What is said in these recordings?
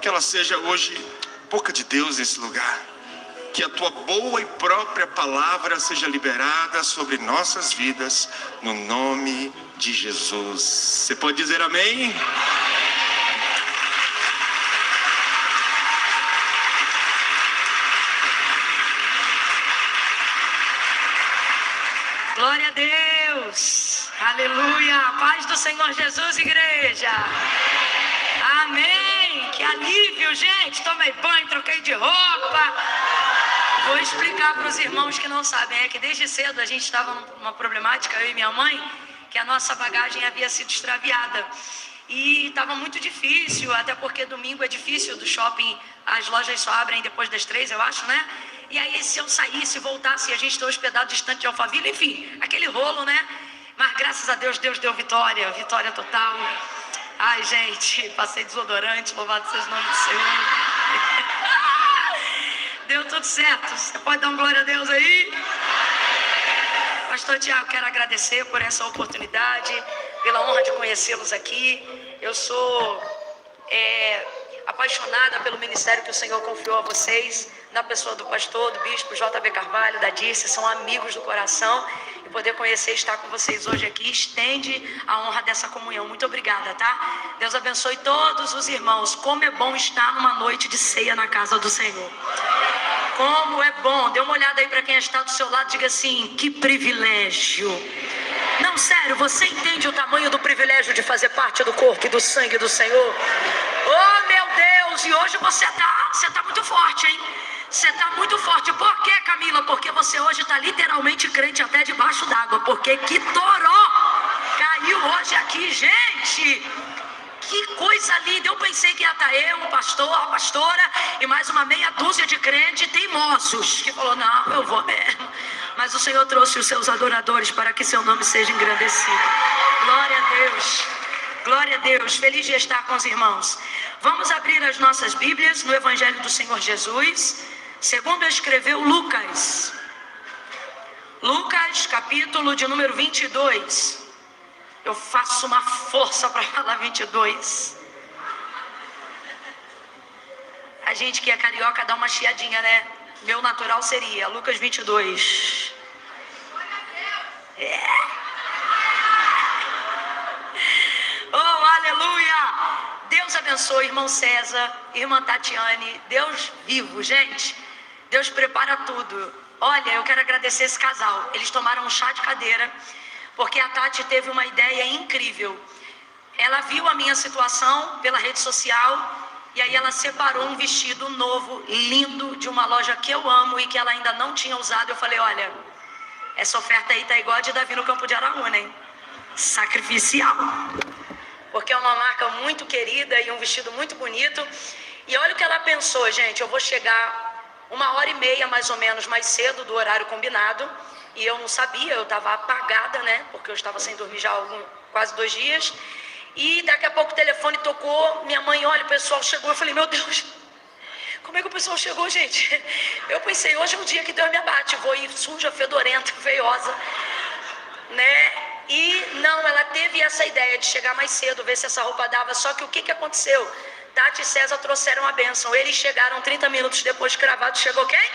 Que ela seja hoje boca de Deus nesse lugar. Que a tua boa e própria palavra seja liberada sobre nossas vidas, no nome de Jesus. Você pode dizer amém? Glória a Deus, aleluia, paz do Senhor Jesus, igreja, amém. Que alívio, gente, tomei banho, troquei de roupa. Vou explicar para os irmãos que não sabem, é que desde cedo a gente estava numa problemática, eu e minha mãe, que a nossa bagagem havia sido extraviada. E estava muito difícil, até porque domingo é difícil do shopping, as lojas só abrem depois das 3, eu acho, né? E aí se eu saísse, voltasse, a gente está hospedado distante de Alphaville, enfim, aquele rolo, né? Mas graças a Deus, Deus deu vitória, vitória total. Ai, gente, passei desodorante, louvado seja o nome do Senhor. Deu tudo certo, você pode dar um glória a Deus aí? Pastor Tiago, quero agradecer por essa oportunidade, pela honra de conhecê-los aqui. Eu sou apaixonada pelo ministério que o Senhor confiou a vocês, na pessoa do pastor, do bispo JB Carvalho, da Dirce, são amigos do coração, e poder conhecer e estar com vocês hoje aqui estende a honra dessa comunhão. Muito obrigada, tá? Deus abençoe todos os irmãos. Como é bom estar numa noite de ceia na casa do Senhor. Como é bom. Dê uma olhada aí para quem está do seu lado, diga assim: que privilégio. Não, sério, você entende o tamanho do privilégio de fazer parte do corpo e do sangue do Senhor? Oh, meu Deus, e hoje você tá muito forte, hein? Você está muito forte. Por quê, Camila? Porque você hoje está literalmente crente até debaixo d'água. Porque que toró caiu hoje aqui, gente. Que coisa linda. Eu pensei que ia estar eu, o pastor, a pastora e mais uma meia dúzia de crentes teimosos que falou, não, eu vou mesmo. Mas o Senhor trouxe os seus adoradores para que seu nome seja engrandecido. Glória a Deus. Glória a Deus. Feliz de estar com os irmãos. Vamos abrir as nossas Bíblias no Evangelho do Senhor Jesus, segundo escreveu Lucas. Lucas, capítulo de número 22. Eu faço uma força para falar 22. A gente que é carioca dá uma chiadinha, né? Meu natural seria Lucas 22. Oh, aleluia! Deus abençoe, irmão César, irmã Tatiane. Deus vivo, gente. Deus prepara tudo. Olha, eu quero agradecer esse casal. Eles tomaram um chá de cadeira, porque a Tati teve uma ideia incrível. Ela viu a minha situação pela rede social, e aí ela separou um vestido novo, lindo, de uma loja que eu amo e que ela ainda não tinha usado. Eu falei, olha, essa oferta aí tá igual a de Davi no campo de Araúna, hein? Sacrificial. Porque é uma marca muito querida e um vestido muito bonito. E olha o que ela pensou, gente. Eu vou chegar 1h30 mais ou menos mais cedo do horário combinado. E eu não sabia, eu estava apagada, né? Porque eu estava sem dormir já há quase 2 dias. E daqui a pouco o telefone tocou. Minha mãe, olha, o pessoal chegou. Eu falei, meu Deus, como é que o pessoal chegou, gente? Eu pensei, hoje é um dia que Deus me abate. Vou ir suja, fedorenta, feiosa, né? E não, ela teve essa ideia de chegar mais cedo, ver se essa roupa dava. Só que o que aconteceu? Tati e César trouxeram a bênção. Eles chegaram 30 minutos depois de cravado. Chegou quem?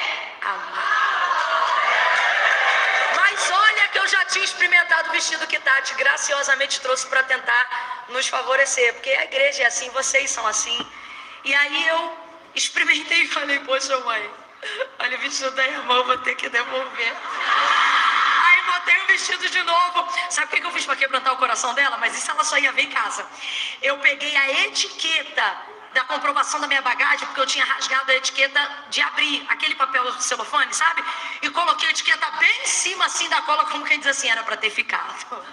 Mas olha que eu já tinha experimentado o vestido que Tati graciosamente trouxe para tentar nos favorecer. Porque a igreja é assim, vocês são assim. E aí eu experimentei e falei, poxa mãe, olha o vestido da irmã, eu vou ter que devolver. Botei o vestido de novo. Sabe o que eu fiz para quebrantar o coração dela? Mas isso ela só ia ver em casa. Eu peguei a etiqueta da comprovação da minha bagagem, porque eu tinha rasgado a etiqueta de abrir, aquele papel celofane, sabe? E coloquei a etiqueta bem em cima assim da cola, como quem diz assim, era para ter ficado.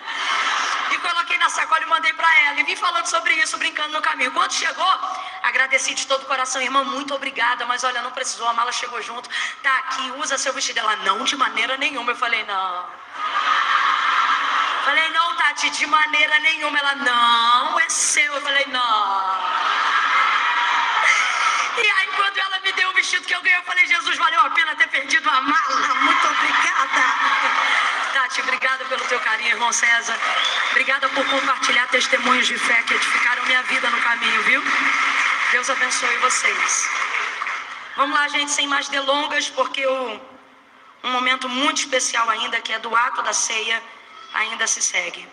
E coloquei na sacola e mandei para ela. E vim falando sobre isso, brincando no caminho. Quando chegou, agradeci de todo o coração, irmã, muito obrigada, mas olha, não precisou, a mala chegou junto. Tá aqui, usa seu vestido. Ela, não, de maneira nenhuma. Eu falei, não. Falei, não, Tati, de maneira nenhuma. Ela, não, é seu. Eu falei, não. E aí, quando ela me deu o vestido que eu ganhei, eu falei, Jesus, valeu a pena ter perdido a mala. Muito obrigada. Tati, obrigada pelo teu carinho, irmão César. Obrigada por compartilhar testemunhos de fé que edificaram minha vida no caminho, viu? Deus abençoe vocês. Vamos lá, gente, sem mais delongas, porque um momento muito especial ainda, que é do ato da ceia, ainda se segue.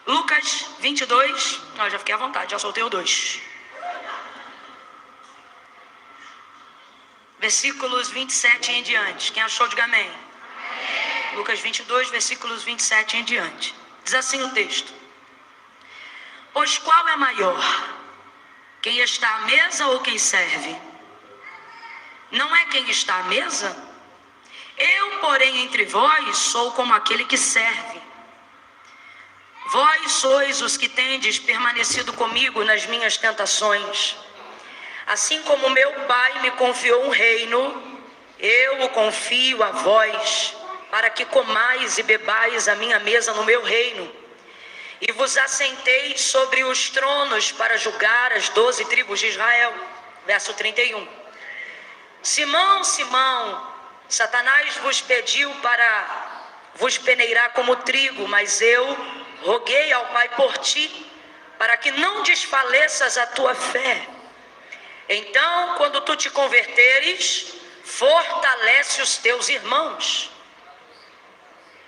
Lucas 22, já fiquei à vontade, já soltei o 2. Versículos 27 em diante. Quem achou, diga amém. Lucas 22, versículos 27 em diante. Diz assim o texto: pois qual é maior, quem está à mesa ou quem serve? Não é quem está à mesa? Eu, porém, entre vós sou como aquele que serve. Vós sois os que tendes permanecido comigo nas minhas tentações. Assim como meu Pai me confiou um reino, eu o confio a vós, para que comais e bebais a minha mesa no meu reino, e vos assenteis sobre os tronos para julgar as 12 tribos de Israel. Verso 31. Simão, Simão, Satanás vos pediu para vos peneirar como trigo, mas eu roguei ao Pai por ti, para que não desfaleças a tua fé. Então, quando tu te converteres, fortalece os teus irmãos.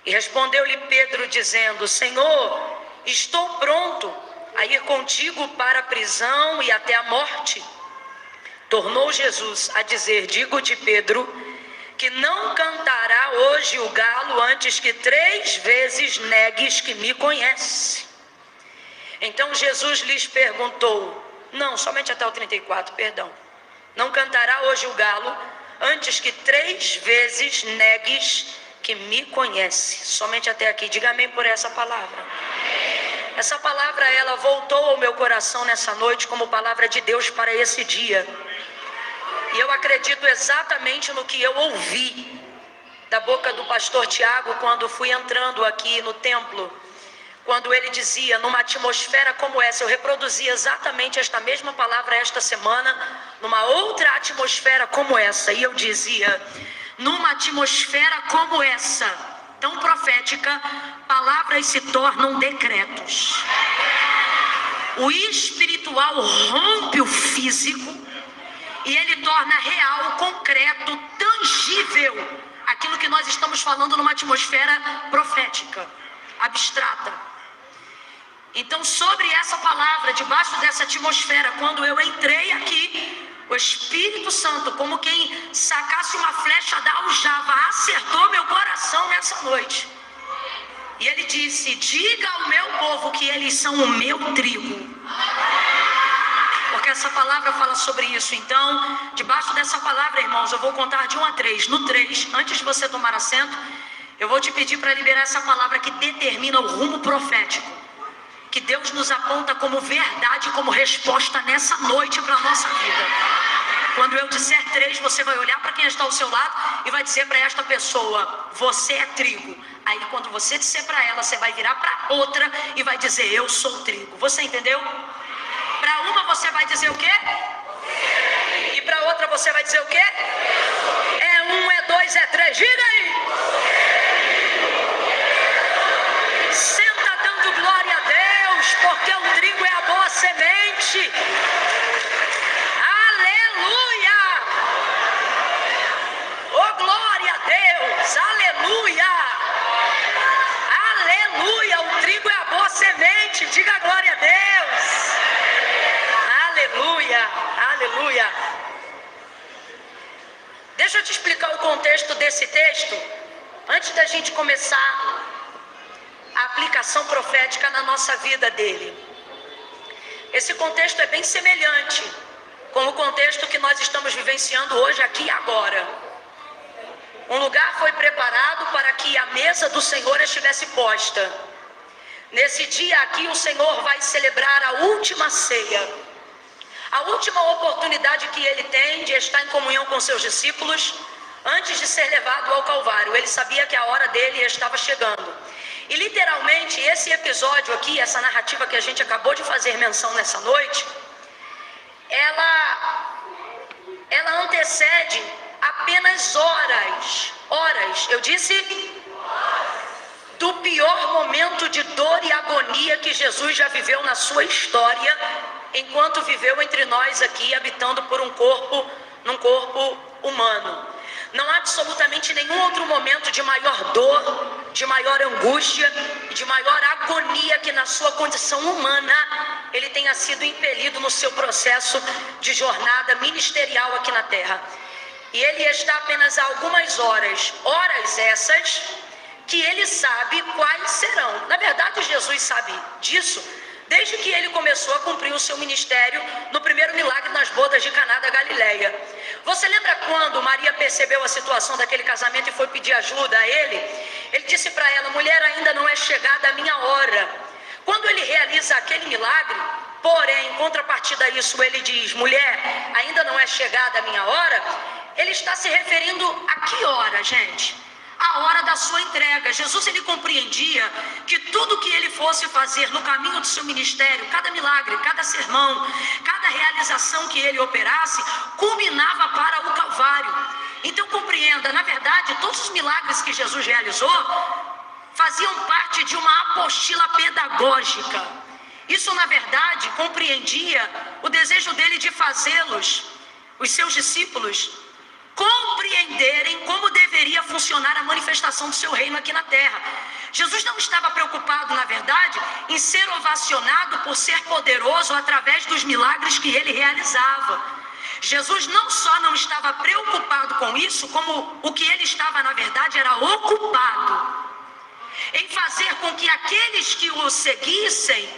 E respondeu-lhe Pedro, dizendo: Senhor, estou pronto a ir contigo para a prisão e até a morte. Tornou Jesus a dizer: digo-te, Pedro, que não cantará hoje o galo antes que 3 vezes negues que me conhece. Então Jesus lhes perguntou, somente até o 34, perdão. Não cantará hoje o galo antes que 3 vezes negues que me conhece. Somente até aqui. Diga amém por essa palavra. Essa palavra, ela voltou ao meu coração nessa noite como palavra de Deus para esse dia. E eu acredito exatamente no que eu ouvi da boca do pastor Tiago quando fui entrando aqui no templo. Quando ele dizia, numa atmosfera como essa, eu reproduzi exatamente esta mesma palavra esta semana, numa outra atmosfera como essa. E eu dizia, numa atmosfera como essa, tão profética, palavras se tornam decretos. O espiritual rompe o físico e ele torna real, concreto, tangível aquilo que nós estamos falando numa atmosfera profética, abstrata. Então, sobre essa palavra, debaixo dessa atmosfera, quando eu entrei aqui, o Espírito Santo, como quem sacasse uma flecha da aljava, acertou meu coração nessa noite. E ele disse, diga ao meu povo que eles são o meu trigo. Porque essa palavra fala sobre isso. Então, debaixo dessa palavra, irmãos, eu vou contar de 1 a 3. No 3, antes de você tomar assento, eu vou te pedir para liberar essa palavra que determina o rumo profético, que Deus nos aponta como verdade, como resposta nessa noite para a nossa vida. Quando eu disser 3, você vai olhar para quem está ao seu lado e vai dizer para esta pessoa, você é trigo. Aí quando você disser para ela, você vai virar para outra e vai dizer, eu sou trigo. Você entendeu? Para uma você vai dizer o quê? E para outra você vai dizer o quê? É 1, é 2, é 3. Diga aí! Senta dando glória a Deus, porque o trigo é a boa semente. Aleluia! Oh, glória a Deus! Aleluia! Aleluia! O trigo é a boa semente. Diga glória a Deus! Aleluia, aleluia. Deixa eu te explicar o contexto desse texto, antes da gente começar a aplicação profética na nossa vida dele. Esse contexto é bem semelhante com o contexto que nós estamos vivenciando hoje, aqui e agora. Um lugar foi preparado para que a mesa do Senhor estivesse posta. Nesse dia aqui o Senhor vai celebrar a última ceia. A última oportunidade que ele tem de estar em comunhão com seus discípulos antes de ser levado ao Calvário. Ele sabia que a hora dele estava chegando. E literalmente esse episódio aqui, essa narrativa que a gente acabou de fazer menção nessa noite, ela antecede apenas horas, eu disse, do pior momento de dor e agonia que Jesus já viveu na sua história, enquanto viveu entre nós aqui, habitando num corpo humano. Não há absolutamente nenhum outro momento de maior dor, de maior angústia e de maior agonia que na sua condição humana ele tenha sido impelido no seu processo de jornada ministerial aqui na terra. E ele está apenas a algumas horas essas que ele sabe quais serão. Na verdade, Jesus sabe disso desde que ele começou a cumprir o seu ministério no primeiro milagre nas bodas de Caná da Galileia. Você lembra quando Maria percebeu a situação daquele casamento e foi pedir ajuda a ele? Ele disse para ela: mulher, ainda não é chegada a minha hora. Quando ele realiza aquele milagre, porém, em contrapartida a isso, ele diz: mulher, ainda não é chegada a minha hora. Ele está se referindo a que hora, gente? A hora da sua entrega. Jesus, ele compreendia que tudo que ele fosse fazer no caminho do seu ministério, cada milagre, cada sermão, cada realização que ele operasse, culminava para o Calvário. Então compreenda, na verdade, todos os milagres que Jesus realizou faziam parte de uma apostila pedagógica. Isso, na verdade, compreendia o desejo dele de fazê-los, os seus discípulos, compreenderem como deveria funcionar a manifestação do seu reino aqui na terra. Jesus não estava preocupado, na verdade, em ser ovacionado por ser poderoso através dos milagres que ele realizava. Jesus não só não estava preocupado com isso, como o que ele estava, na verdade, era ocupado em fazer com que aqueles que o seguissem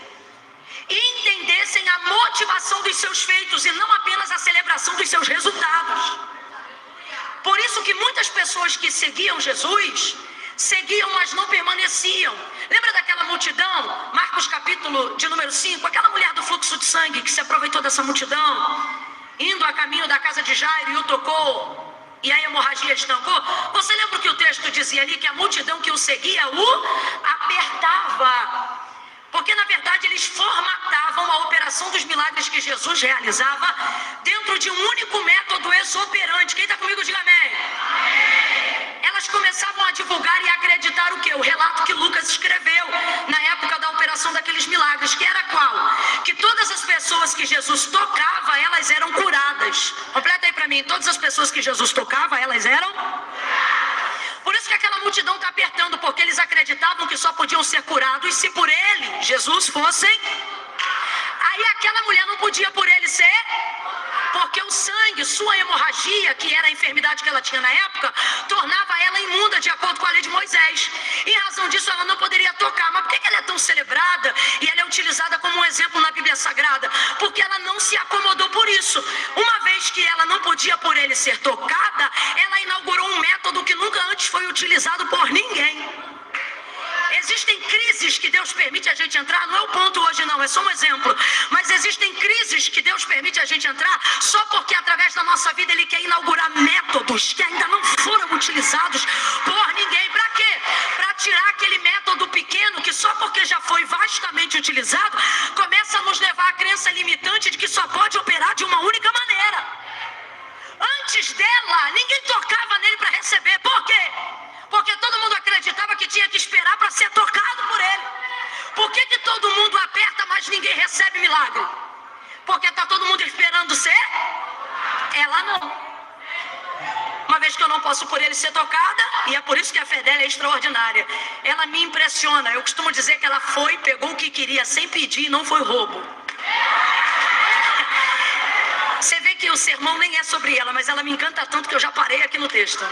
entendessem a motivação dos seus feitos e não apenas a celebração dos seus resultados. Por isso que muitas pessoas que seguiam Jesus, seguiam, mas não permaneciam. Lembra daquela multidão? Marcos capítulo de número 5, aquela mulher do fluxo de sangue que se aproveitou dessa multidão, indo a caminho da casa de Jairo e o tocou, e a hemorragia estancou. Você lembra o que o texto dizia ali? Que a multidão que o seguia o apertava. Porque, na verdade, eles formatavam a operação dos milagres que Jesus realizava dentro de um único método exoperante. Quem está comigo, diga amém. Amém. Elas começavam a divulgar e a acreditar o quê? O relato que Lucas escreveu na época da operação daqueles milagres, que era qual? Que todas as pessoas que Jesus tocava, elas eram curadas. Completa aí para mim. Todas as pessoas que Jesus tocava, elas eram curadas. Por isso que aquela multidão está apertando, porque eles acreditavam que só podiam ser curados se por ele, Jesus, fossem. Aí aquela mulher não podia por ele ser, porque o sangue, sua hemorragia, que era a enfermidade que ela tinha na época, tornava ela imunda de acordo com a lei de Moisés. Em razão disso, ela não poderia tocar. Mas por que ela é tão celebrada e ela é utilizada como um exemplo na Bíblia Sagrada? Porque ela não se acomodou por isso. Uma vez que ela não podia por ele ser tocada, ela inaugurou um método que nunca antes foi utilizado por ninguém. Existem crises que Deus permite a gente entrar, não é o ponto hoje não, é só um exemplo. Mas existem crises que Deus permite a gente entrar só porque através da nossa vida Ele quer inaugurar métodos que ainda não foram utilizados por ninguém. Para quê? Para tirar aquele método pequeno que só porque já foi vastamente utilizado, começa a nos levar à crença limitante de que só pode operar de uma única maneira. Antes dela, ninguém tocava nele para receber. Por quê? Porque todo mundo acreditava que tinha que esperar para ser tocado por ele. Por que todo mundo aperta, mas ninguém recebe milagre? Porque está todo mundo esperando ser? Ela não. Uma vez que eu não posso por ele ser tocada, e é por isso que a fé dela é extraordinária. Ela me impressiona. Eu costumo dizer que ela foi, pegou o que queria sem pedir e não foi roubo. Você vê que o sermão nem é sobre ela, mas ela me encanta tanto que eu já parei aqui no texto.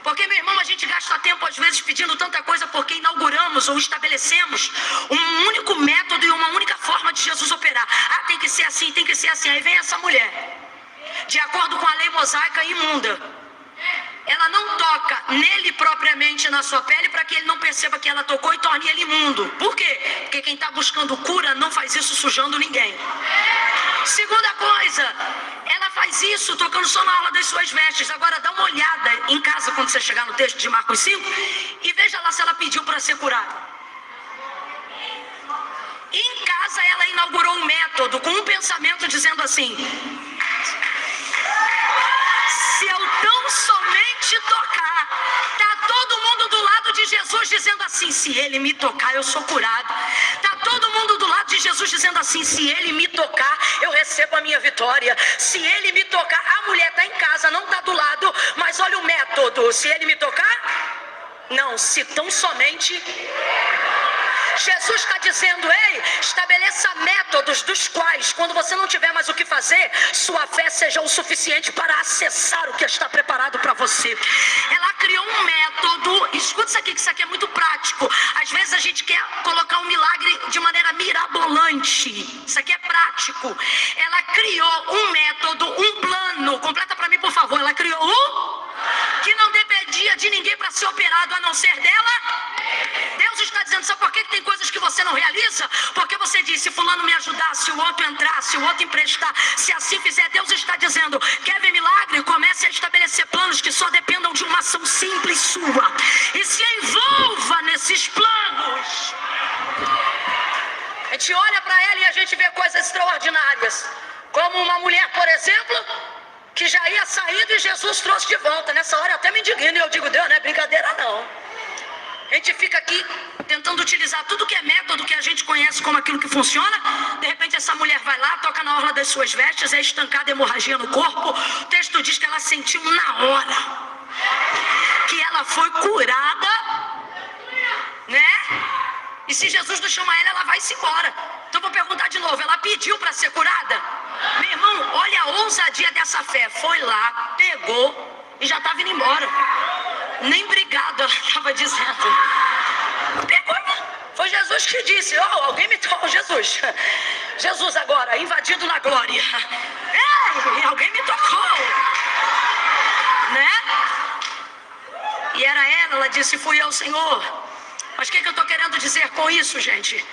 Porque, meu irmão, a gente gasta tempo às vezes pedindo tanta coisa porque inauguramos ou estabelecemos um único método e uma única forma de Jesus operar. Ah, tem que ser assim, tem que ser assim. Aí vem essa mulher, de acordo com a lei mosaica, imunda. Ela não toca nele propriamente na sua pele para que ele não perceba que ela tocou e torne ele imundo. Por quê? Porque quem está buscando cura não faz isso sujando ninguém. Segunda coisa, ela faz isso tocando só na orla das suas vestes. Agora dá uma olhada em casa quando você chegar no texto de Marcos 5 e veja lá se ela pediu para ser curada. Em casa ela inaugurou um método com um pensamento dizendo assim: se eu tão somente tocar, tá todo mundo do lado de Jesus dizendo assim: se ele me tocar eu sou curado. Tá todo mundo do lado de Jesus dizendo assim: se ele me tocar, eu recebo a minha vitória. Se ele me tocar, a mulher está em casa, não está do lado, mas olha o método: se ele me tocar, não, se tão somente. Jesus está dizendo: ei, estabeleça métodos dos quais, quando você não tiver mais o que fazer, sua fé seja o suficiente para acessar o que está preparado para você. Ela criou um método. Escuta isso aqui, que isso aqui é muito prático. Às vezes a gente quer colocar um milagre de maneira mirabolante. Isso aqui é prático. Ela criou um método, um plano. Completa para mim, por favor. Ela criou que não dependia de ninguém para ser operado, a não ser dela. Deus está dizendo: sabe por que tem coisas que você não realiza? Porque você disse: se fulano me ajudar, se o outro entrar, se o outro emprestar, se assim fizer. Deus está dizendo: quer ver milagre? Comece a estabelecer planos que só dependam de uma ação simples sua, e se envolva nesses planos. A gente olha para ela e a gente vê coisas extraordinárias, como uma mulher, por exemplo, que já ia saindo e Jesus trouxe de volta. Nessa hora eu até me indigno e eu digo: Deus, não é brincadeira não. A gente fica aqui tentando utilizar tudo que é método que a gente conhece como aquilo que funciona. De repente essa mulher vai lá, toca na orla das suas vestes, é estancada hemorragia no corpo. O texto diz que ela sentiu na hora que ela foi curada, né? E se Jesus não chama ela, ela vai-se embora. Então vou perguntar de novo: ela pediu para ser curada? Meu irmão, olha a ousadia dessa fé. Foi lá, pegou e já estava indo embora. Nem obrigado ela estava dizendo. Pegou. Foi Jesus que disse: oh, alguém me tocou. Jesus agora, invadido na glória. Ei, alguém me tocou. Né? E era ela disse: fui eu, Senhor. Mas o que eu estou querendo dizer com isso, gente?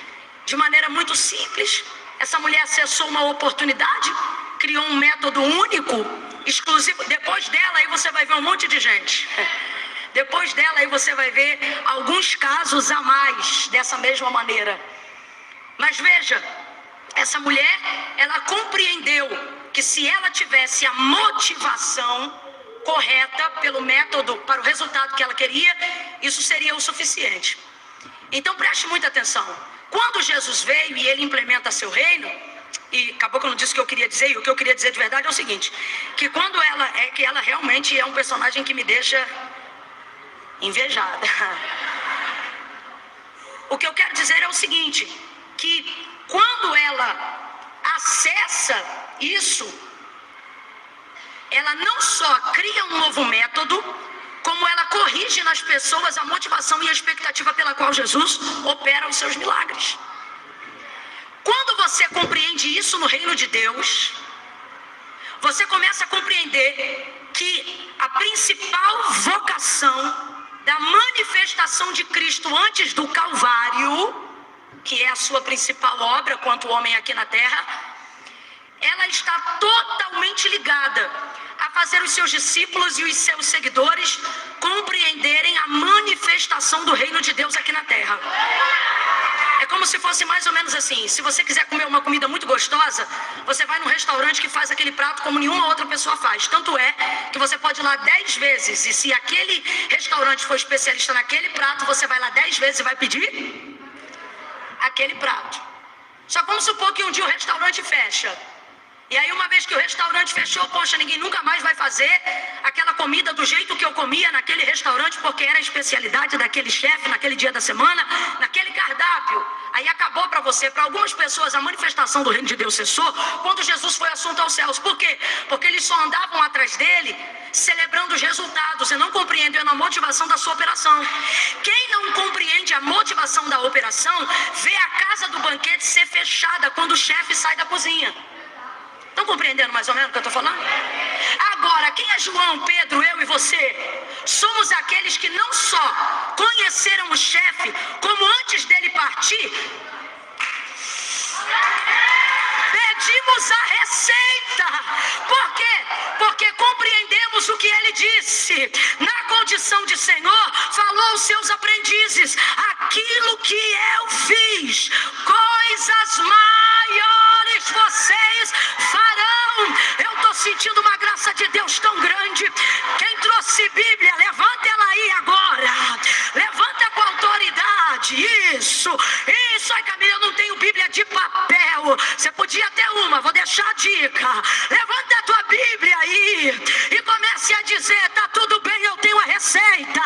De maneira muito simples, essa mulher acessou uma oportunidade, criou um método único, exclusivo. Depois dela aí você vai ver um monte de gente. Depois dela aí você vai ver alguns casos a mais dessa mesma maneira. Mas veja, essa mulher, ela compreendeu que se ela tivesse a motivação correta pelo método para o resultado que ela queria, isso seria o suficiente. Então preste muita atenção. Quando Jesus veio e ele implementa seu reino, e acabou que eu não disse o que eu queria dizer, e o que eu queria dizer de verdade é o seguinte: que quando ela realmente é um personagem que me deixa invejada. O que eu quero dizer é o seguinte: que quando ela acessa isso, ela não só cria um novo método, como ela corrige nas pessoas a motivação e a expectativa pela qual Jesus opera os seus milagres. Quando você compreende isso no reino de Deus, você começa a compreender que a principal vocação da manifestação de Cristo antes do Calvário, que é a sua principal obra quanto homem aqui na terra, ela está totalmente ligada a fazer os seus discípulos e os seus seguidores compreenderem a manifestação do reino de Deus aqui na terra. É como se fosse mais ou menos assim: se você quiser comer uma comida muito gostosa, você vai num restaurante que faz aquele prato como nenhuma outra pessoa faz. Tanto é que você pode ir lá 10 vezes, e se aquele restaurante for especialista naquele prato, você vai lá 10 vezes e vai pedir aquele prato. Só vamos supor que um dia o restaurante fecha. E aí uma vez que o restaurante fechou, poxa, ninguém nunca mais vai fazer aquela comida do jeito que eu comia naquele restaurante, porque era a especialidade daquele chefe naquele dia da semana, naquele cardápio. Aí acabou para você. Para algumas pessoas a manifestação do reino de Deus cessou quando Jesus foi assunto aos céus. Por quê? Porque eles só andavam atrás dele celebrando os resultados e não compreendendo a motivação da sua operação. Quem não compreende a motivação da operação vê a casa do banquete ser fechada quando o chefe sai da cozinha. Estão compreendendo mais ou menos o que eu estou falando? Agora, quem é João, Pedro, eu e você? Somos aqueles que não só conheceram o chefe, como antes dele partir, pedimos a receita. Por quê? Porque compreendemos o que ele disse. Na condição de Senhor, falou aos seus aprendizes: aquilo que eu fiz, coisas maiores vocês farão. Eu estou sentindo uma graça de Deus tão grande. Quem trouxe Bíblia, levanta ela aí agora. Levanta com autoridade. Isso. Ai, Camila, eu não tenho Bíblia de papel. dica. Levanta a tua Bíblia aí e comece a dizer: tá tudo bem, eu tenho a receita.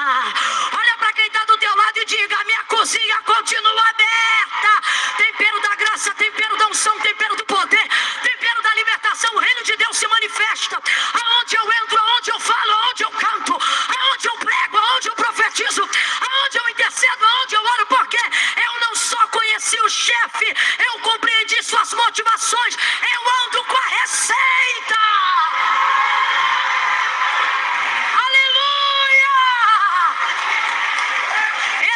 Olha para quem está do teu lado e diga: a minha cozinha continua aberta. Tempero da graça, tempero da unção, tempero do poder, tempero da libertação. O reino de Deus se manifesta aonde eu entro, aonde eu falo, aonde eu canto, aonde eu prego, aonde eu profetizo, aonde eu intercedo, aonde eu oro, porque eu não só conheci o chefe, eu compreendi suas motivações, eu ando com a receita. Aleluia!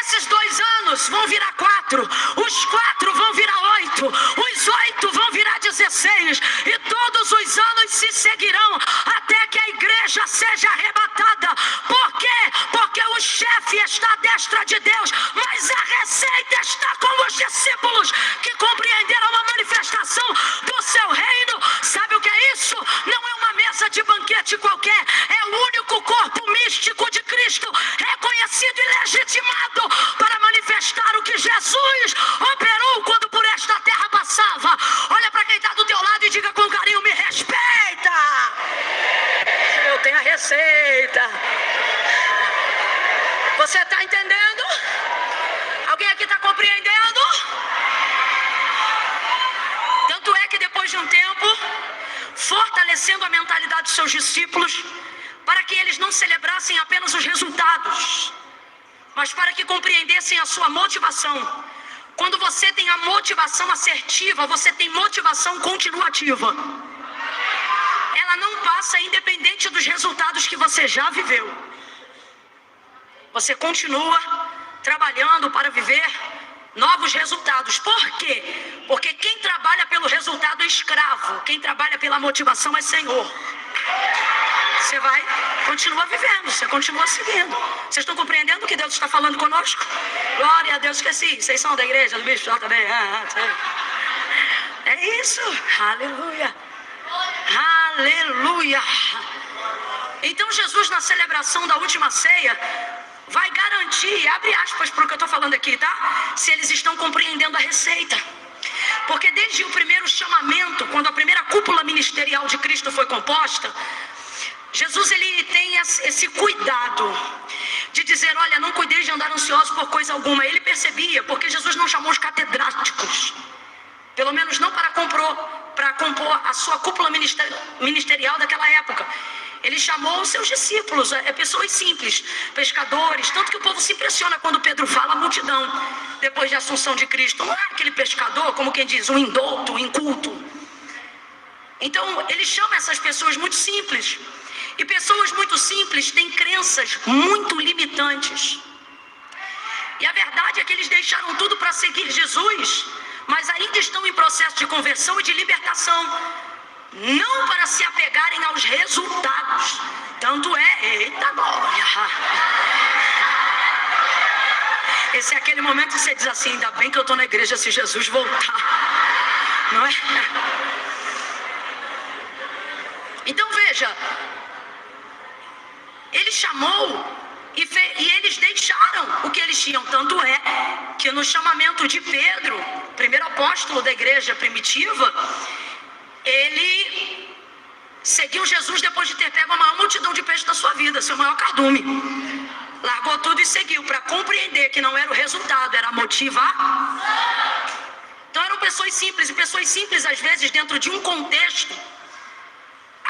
Esses 2 anos vão virar 4, os 4 vão virar 8, os 8 vão virar 16, e todos os anos se seguirão até que a igreja seja arrebatada. Por quê? Porque o chefe está à destra de Deus, mas a receita está com os discípulos que compreenderam a manifestação do seu reino. Sabe o que é isso? Não é uma mesa de banquete qualquer, é o único corpo místico de Cristo, reconhecido e legitimado para manifestar o que Jesus operou quando por esta terra passava. Olha para quem está do teu lado e diga com carinho: me respeita. Eu tenho a receita. Você está entendendo? Alguém aqui está compreendendo? Tanto é que depois de um tempo, fortalecendo a mentalidade dos seus discípulos, para que eles não celebrassem apenas os resultados, mas para que compreendessem a sua motivação. Quando você tem a motivação assertiva, você tem motivação continuativa. Ela não passa independente dos resultados que você já viveu. Você continua trabalhando para viver novos resultados. Por quê? Porque quem trabalha pelo resultado é escravo, quem trabalha pela motivação é senhor. Você vai, continua vivendo, você continua seguindo. Vocês estão compreendendo o que Deus está falando conosco? Glória a Deus que sim. Vocês são da igreja, do bicho também. É isso. Aleluia. Aleluia. Então Jesus, na celebração da última ceia, vai garantir, abre aspas para o que eu estou falando aqui, tá? Se eles estão compreendendo a receita. Porque desde o primeiro chamamento, quando a primeira cúpula ministerial de Cristo foi composta, Jesus ele tem esse cuidado de dizer: olha, não cuideis de andar ansiosos por coisa alguma. Ele percebia, porque Jesus não chamou os catedráticos, pelo menos não para compor a sua cúpula ministerial daquela época. Ele chamou os seus discípulos, pessoas simples, pescadores. Tanto que o povo se impressiona quando Pedro fala a multidão, depois da assunção de Cristo. Não é aquele pescador, como quem diz, um indouto, um inculto. Então ele chama essas pessoas muito simples. E pessoas muito simples têm crenças muito limitantes. E a verdade é que eles deixaram tudo para seguir Jesus, mas ainda estão em processo de conversão e de libertação, não para se apegarem aos resultados. Tanto é, eita glória. Esse é aquele momento que você diz assim: ainda bem que eu estou na igreja se Jesus voltar. Não é? Então veja, ele chamou e eles deixaram o que eles tinham. Tanto é que no chamamento de Pedro, primeiro apóstolo da igreja primitiva, ele seguiu Jesus depois de ter pego a maior multidão de peixes da sua vida, seu maior cardume. Largou tudo e seguiu, para compreender que não era o resultado, era a motivação. Então eram pessoas simples, e pessoas simples às vezes dentro de um contexto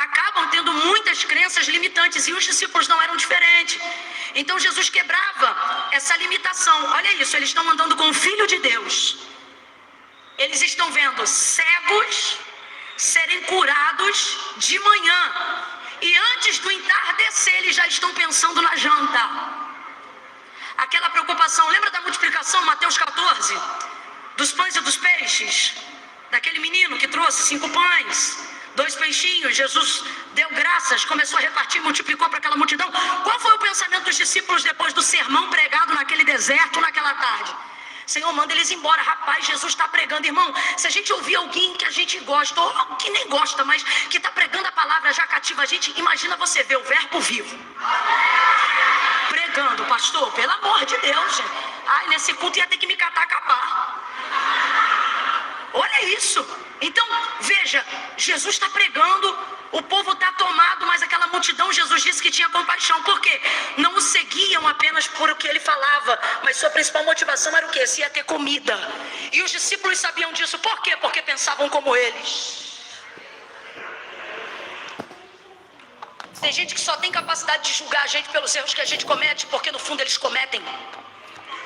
acabam tendo muitas crenças limitantes, e os discípulos não eram diferentes. Então Jesus quebrava essa limitação. Olha isso, eles estão andando com o Filho de Deus. Eles estão vendo cegos serem curados de manhã, e antes do entardecer eles já estão pensando na janta. Aquela preocupação, lembra da multiplicação, Mateus 14, dos pães e dos peixes, daquele menino que trouxe 5 pães, 2 peixinhos. Jesus deu graças, começou a repartir, multiplicou para aquela multidão. Qual foi o pensamento dos discípulos depois do sermão pregado naquele deserto, naquela tarde? Senhor, manda eles embora. Rapaz, Jesus está pregando, irmão. Se a gente ouvir alguém que a gente gosta, ou que nem gosta, mas que está pregando a palavra, já cativa a gente. Imagina você ver o verbo vivo pregando, pastor, pelo amor de Deus, gente. Ai, nesse culto ia ter que me catar a capar. Olha isso. Então, veja, Jesus está pregando, o povo está tomado, mas aquela multidão, Jesus disse que tinha compaixão. Por quê? Não o seguiam apenas por o que ele falava, mas sua principal motivação era o quê? Se ia ter comida. E os discípulos sabiam disso. Por quê? Porque pensavam como eles. Tem gente que só tem capacidade de julgar a gente pelos erros que a gente comete, porque no fundo eles cometem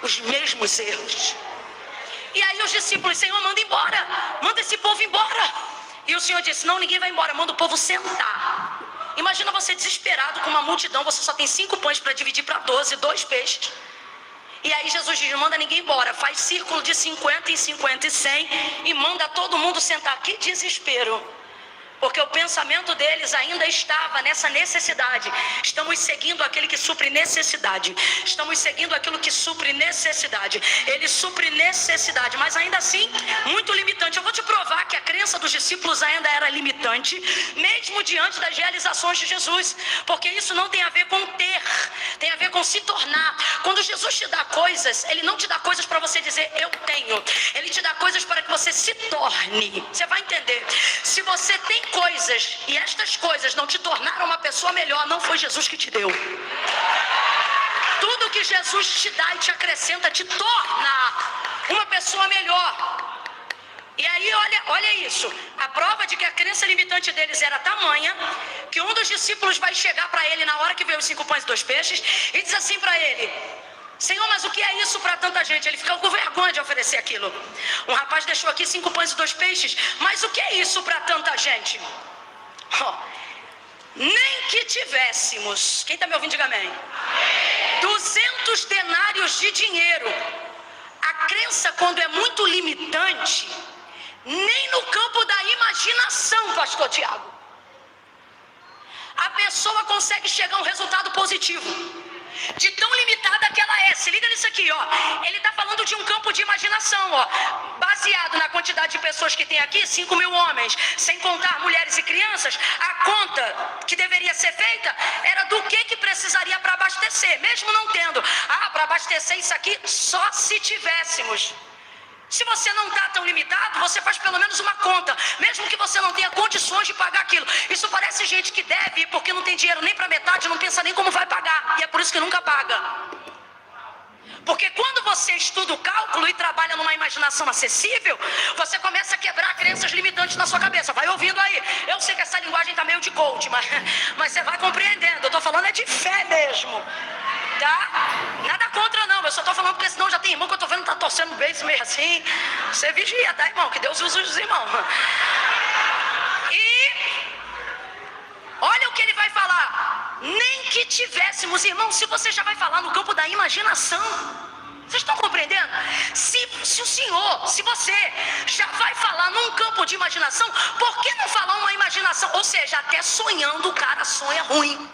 os mesmos erros. E aí os discípulos, Senhor, manda embora, manda esse povo embora. E o Senhor disse, não, ninguém vai embora, manda o povo sentar. Imagina você desesperado com uma multidão, você só tem 5 pães para dividir para 12, 2 peixes. E aí Jesus diz, não manda ninguém embora, faz círculo de 50 em 50 e 100 e manda todo mundo sentar. Que desespero. Porque o pensamento deles ainda estava nessa necessidade. Estamos seguindo aquele que supre necessidade. Estamos seguindo aquilo que supre necessidade. Ele supre necessidade, mas ainda assim, muito limitante. Eu vou te provar que a crença dos discípulos ainda era limitante, mesmo diante das realizações de Jesus. Porque isso não tem a ver com ter, tem a ver com se tornar. Quando Jesus te dá coisas, Ele não te dá coisas para você dizer, eu tenho. Ele te dá coisas para que você se torne. Você vai entender. Se você tem coisas e estas coisas não te tornaram uma pessoa melhor, não foi Jesus que te deu. Tudo que Jesus te dá e te acrescenta te torna uma pessoa melhor. E aí olha isso, a prova de que a crença limitante deles era tamanha, que um dos discípulos vai chegar para ele na hora que veio os 5 pães e 2 peixes e diz assim para ele, Senhor, mas o que é isso para tanta gente? Ele fica com vergonha de oferecer aquilo. Um rapaz deixou aqui 5 pães e 2 peixes, mas o que é isso para tanta gente? Oh, nem que tivéssemos, quem está me ouvindo, diga amém. 200 denários de dinheiro. A crença, quando é muito limitante, nem no campo da imaginação, pastor Tiago, a pessoa consegue chegar a um resultado positivo. De tão limitada que ela é. Se liga nisso aqui, ó. Ele está falando de um campo de imaginação, ó. Baseado na quantidade de pessoas que tem aqui, 5 mil homens, sem contar mulheres e crianças, a conta que deveria ser feita era do que precisaria para abastecer, mesmo não tendo. Para abastecer isso aqui, só se tivéssemos. Se você não está tão limitado, você faz pelo menos uma conta, mesmo que você não tenha condições de pagar aquilo. Isso parece gente que deve, porque não tem dinheiro nem para metade, não pensa nem como vai pagar, e é por isso que nunca paga. Porque quando você estuda o cálculo e trabalha numa imaginação acessível, você começa a quebrar crenças limitantes na sua cabeça. Vai ouvindo aí. Eu sei que essa linguagem está meio de coach, mas você vai compreendendo. Eu estou falando é de fé mesmo. Tá? Nada contra não, eu só tô falando porque senão já tem irmão que eu tô vendo que tá torcendo bem esse meio assim. Você vigia, tá, irmão? Que Deus usa os irmãos. E olha o que ele vai falar. Nem que tivéssemos, irmão, se você já vai falar no campo da imaginação. Vocês estão compreendendo? Se o Senhor, se você já vai falar num campo de imaginação, por que não falar uma imaginação? Ou seja, até sonhando o cara sonha ruim.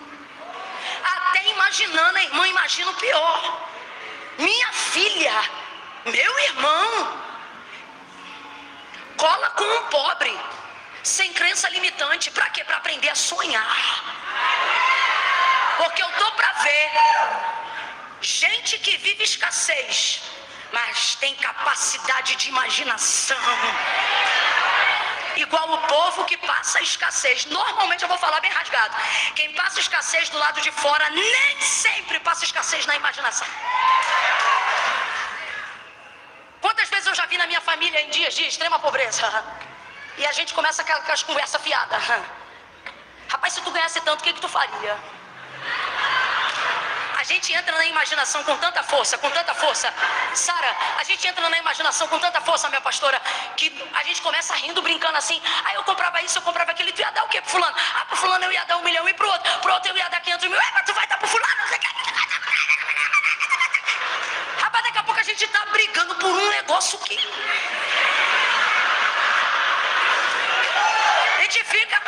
Até imaginando, a irmã imagina o pior. Minha filha, meu irmão, cola com um pobre, sem crença limitante. Pra quê? Pra aprender a sonhar. Porque eu tô pra ver gente que vive escassez, mas tem capacidade de imaginação. Igual o povo que passa escassez. Normalmente eu vou falar bem rasgado. Quem passa escassez do lado de fora nem sempre passa escassez na imaginação. Quantas vezes eu já vi na minha família em dias de extrema pobreza? E a gente começa com aquelas conversas fiadas. Rapaz, se tu ganhasse tanto, o que tu faria? A gente entra na imaginação com tanta força, Sara, a gente entra na imaginação com tanta força, minha pastora, que a gente começa rindo, brincando assim. Aí eu comprava isso, eu comprava aquilo, e tu ia dar o quê pro fulano? Pro fulano eu ia dar 1 milhão, e pro outro eu ia dar 500 mil. Mas tu vai dar pro fulano, não sei o que. Rapaz, daqui a pouco a gente tá brigando por um negócio que a gente fica.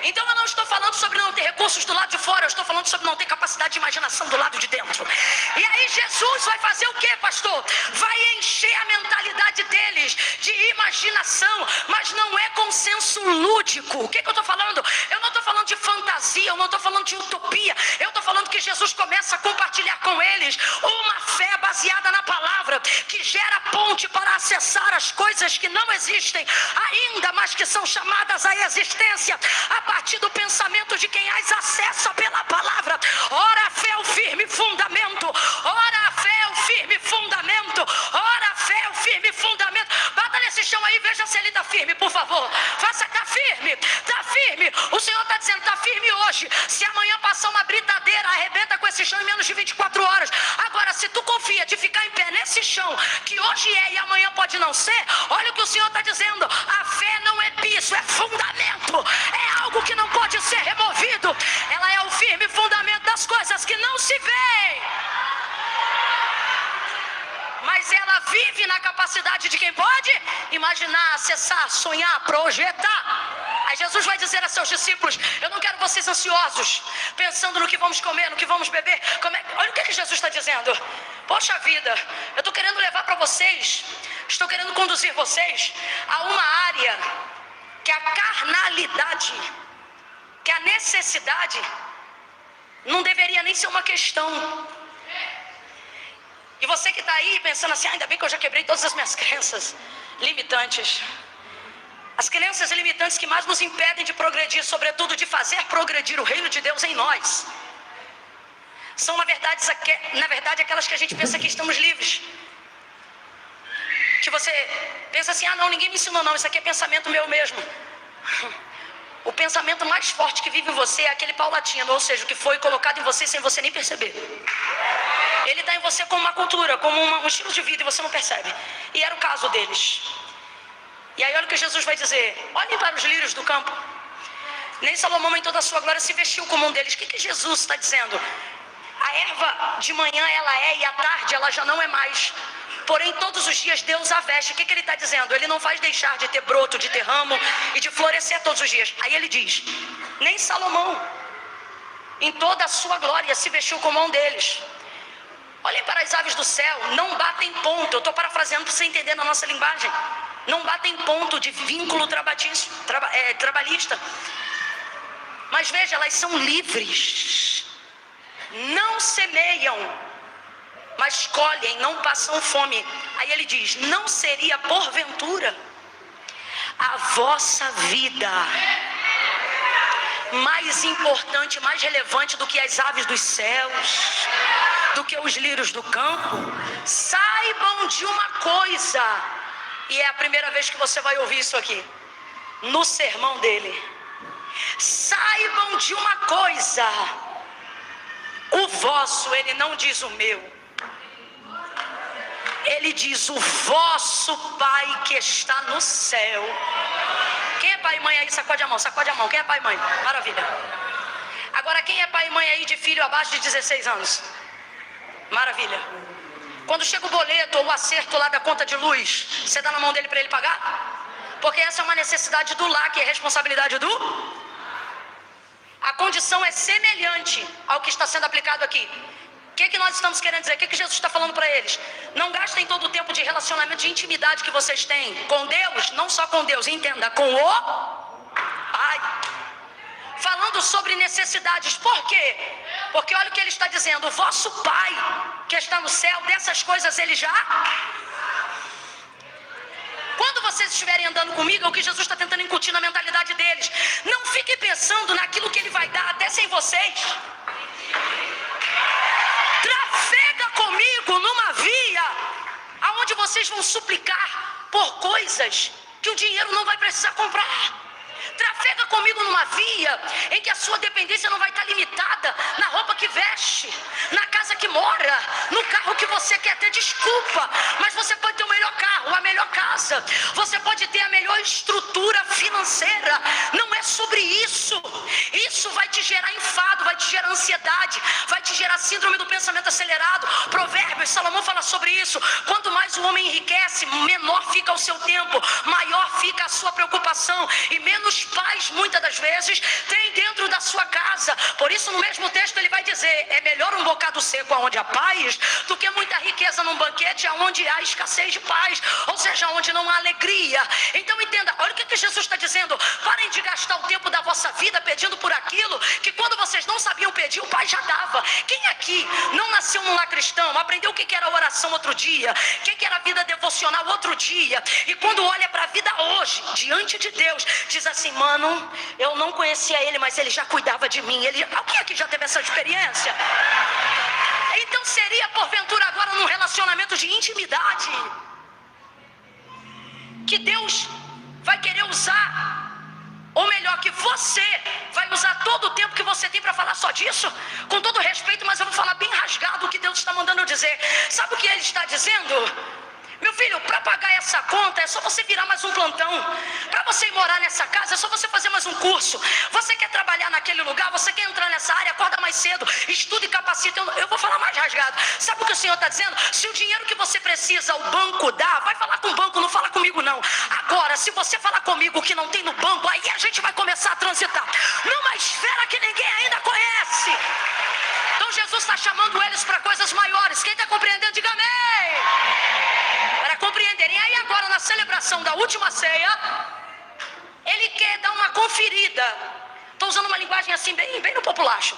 Então eu não estou falando sobre não ter recursos do lado de fora, eu estou falando sobre não ter capacidade de imaginação do lado de dentro. E aí Jesus vai fazer o que, pastor? Vai encher a mentalidade deles de imaginação, mas não é com senso lúdico. O que eu estou falando? Eu não estou falando de fantasia, eu não estou falando de utopia. Eu estou falando que Jesus começa a compartilhar com eles uma fé baseada na palavra, que gera ponte para acessar as coisas que não existem ainda, mas que são chamadas à existência a partir do pensamento de quem as acessa pela palavra. Ora, a fé é o firme fundamento. Ora, a fé é o firme fundamento. Ora, a fé é o firme fundamento. Bata nesse chão aí, veja se ele está firme, por favor. Faça, está firme, está firme. O Senhor está dizendo, está firme hoje. Se amanhã passar uma britadeira, arrebenta com esse chão em menos de 24 horas. Agora, se tu confia de ficar em pé nesse chão, que hoje é e amanhã pode não ser, olha o que o Senhor está dizendo. A fé não é piso, é fundamento. É algo que não pode ser removido. Ela é o firme fundamento das coisas que não se veem, mas ela vive na capacidade de quem pode imaginar, acessar, sonhar, projetar. Aí Jesus vai dizer a seus discípulos: eu não quero vocês ansiosos, pensando no que vamos comer, no que vamos beber. Olha o que Jesus está dizendo. Poxa vida, eu estou querendo levar para vocês, estou querendo conduzir vocês a uma área que a carnalidade, que a necessidade não deveria nem ser uma questão. E você que está aí pensando assim, ainda bem que eu já quebrei todas as minhas crenças limitantes. As crenças limitantes que mais nos impedem de progredir, sobretudo de fazer progredir o reino de Deus em nós, são na verdade aquelas que a gente pensa que estamos livres. Que você pensa assim, não, ninguém me ensinou não, isso aqui é pensamento meu mesmo. O pensamento mais forte que vive em você é aquele paulatino, ou seja, o que foi colocado em você sem você nem perceber. Ele está em você como uma cultura, como um estilo de vida, e você não percebe. E era o caso deles. E aí olha o que Jesus vai dizer. Olhem para os lírios do campo. Nem Salomão em toda a sua glória se vestiu como um deles. O que Jesus está dizendo? A erva de manhã ela é, e à tarde ela já não é mais. Porém todos os dias Deus a veste. O que ele está dizendo? Ele não faz deixar de ter broto, de ter ramo e de florescer todos os dias. Aí ele diz, nem Salomão em toda a sua glória se vestiu como um deles. Olhem para as aves do céu, não batem ponto. Eu estou parafraseando para você entender na nossa linguagem. Não batem ponto de vínculo trabalhista. Mas veja, elas são livres. Não semeiam, mas colhem, não passam fome. Aí ele diz, não seria porventura a vossa vida mais importante, mais relevante do que as aves dos céus, do que os lírios do campo? Saibam de uma coisa, e é a primeira vez que você vai ouvir isso aqui, no sermão dele. Saibam de uma coisa, o vosso, ele não diz o meu, ele diz o vosso Pai que está no céu. Quem é pai e mãe aí? Sacode a mão, sacode a mão. Quem é pai e mãe? Maravilha. Agora quem é pai e mãe aí de filho abaixo de 16 anos? Maravilha. Quando chega o boleto ou o acerto lá da conta de luz, você dá na mão dele para ele pagar? Porque essa é uma necessidade do lar, que é responsabilidade do... A condição é semelhante ao que está sendo aplicado aqui. O que nós estamos querendo dizer? O que Jesus está falando para eles? Não gastem todo o tempo de relacionamento, de intimidade que vocês têm com Deus, não só com Deus, entenda, com o Pai. Falando sobre necessidades. Por quê? Porque olha o que ele está dizendo. O vosso Pai que está no céu, dessas coisas ele já... Quando vocês estiverem andando comigo, é o que Jesus está tentando incutir na mentalidade deles. Não fiquem pensando naquilo que ele vai dar até sem vocês. Trafega comigo numa via aonde vocês vão suplicar por coisas que o dinheiro não vai precisar comprar. Trafega comigo numa via em que a sua dependência não vai estar limitada na roupa que veste, na casa que mora, no carro que você quer ter. Desculpa, mas você pode ter o melhor carro, a melhor casa, você pode ter a melhor estrutura financeira. Não é sobre isso. Isso vai te gerar enfado, vai te gerar ansiedade, vai te gerar síndrome do pensamento acelerado. Provérbios, Salomão fala sobre isso. Quanto mais o homem enriquece, menor fica o seu tempo, maior fica a sua preocupação, e menos paz muitas das vezes tem dentro da sua casa. Por isso no mesmo texto ele vai dizer, é melhor um bocado seco onde há paz do que muita riqueza num banquete onde há escassez de paz, ou seja, onde não há alegria. Então entenda, olha o que Jesus está dizendo. Parem de gastar o tempo da vossa vida pedindo por aquilo que quando vocês não sabiam pedir, o Pai já dava. Quem aqui não nasceu num lar cristão, aprendeu o que era oração outro dia, o que era a vida devocional outro dia, e quando olha para a vida hoje, diante de Deus, diz assim: mano, eu não conhecia ele, mas ele já cuidava de mim. Alguém aqui já teve essa experiência? Então seria porventura agora num relacionamento de intimidade que Deus vai querer usar, ou melhor, que você vai usar todo o tempo que você tem para falar só disso? Com todo respeito, mas eu vou falar bem rasgado o que Deus está mandando eu dizer. Sabe o que Ele está dizendo? Meu filho, para pagar essa conta é só você virar mais um plantão. Para você ir morar nessa casa é só você fazer mais um curso. Você quer trabalhar naquele lugar, você quer entrar nessa área, acorda mais cedo, estuda e capacita. Eu vou falar mais rasgado. Sabe o que o Senhor está dizendo? Se o dinheiro que você precisa o banco dá, vai falar com o banco, não fala comigo não. Agora, se você falar comigo o que não tem no banco, aí a gente vai começar a transitar numa esfera que ninguém ainda conhece. Então Jesus está chamando eles para coisas maiores. Quem está compreendendo, diga amém. Para compreenderem. Aí agora na celebração da última ceia, Ele quer dar uma conferida. Estou usando uma linguagem assim bem no populacho.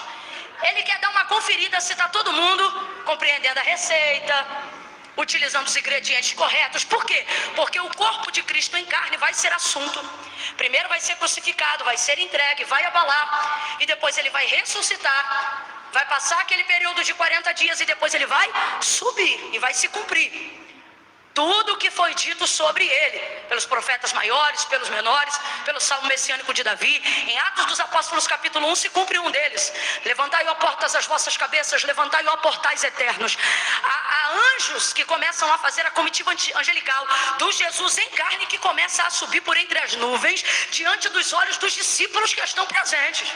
Ele quer dar uma conferida se está todo mundo compreendendo a receita, utilizando os ingredientes corretos. Por quê? Porque o corpo de Cristo em carne vai ser assunto. Primeiro vai ser crucificado, vai ser entregue, vai abalar, e depois Ele vai ressuscitar. Vai passar aquele período de 40 dias e depois Ele vai subir e vai se cumprir tudo o que foi dito sobre Ele, pelos profetas maiores, pelos menores, pelo salmo messiânico de Davi. Em Atos dos Apóstolos capítulo 1 se cumpre um deles: levantai, ó portas, as vossas cabeças, levantai, ó portais eternos. Há anjos que começam a fazer a comitiva angelical do Jesus em carne, que começa a subir por entre as nuvens, diante dos olhos dos discípulos que estão presentes.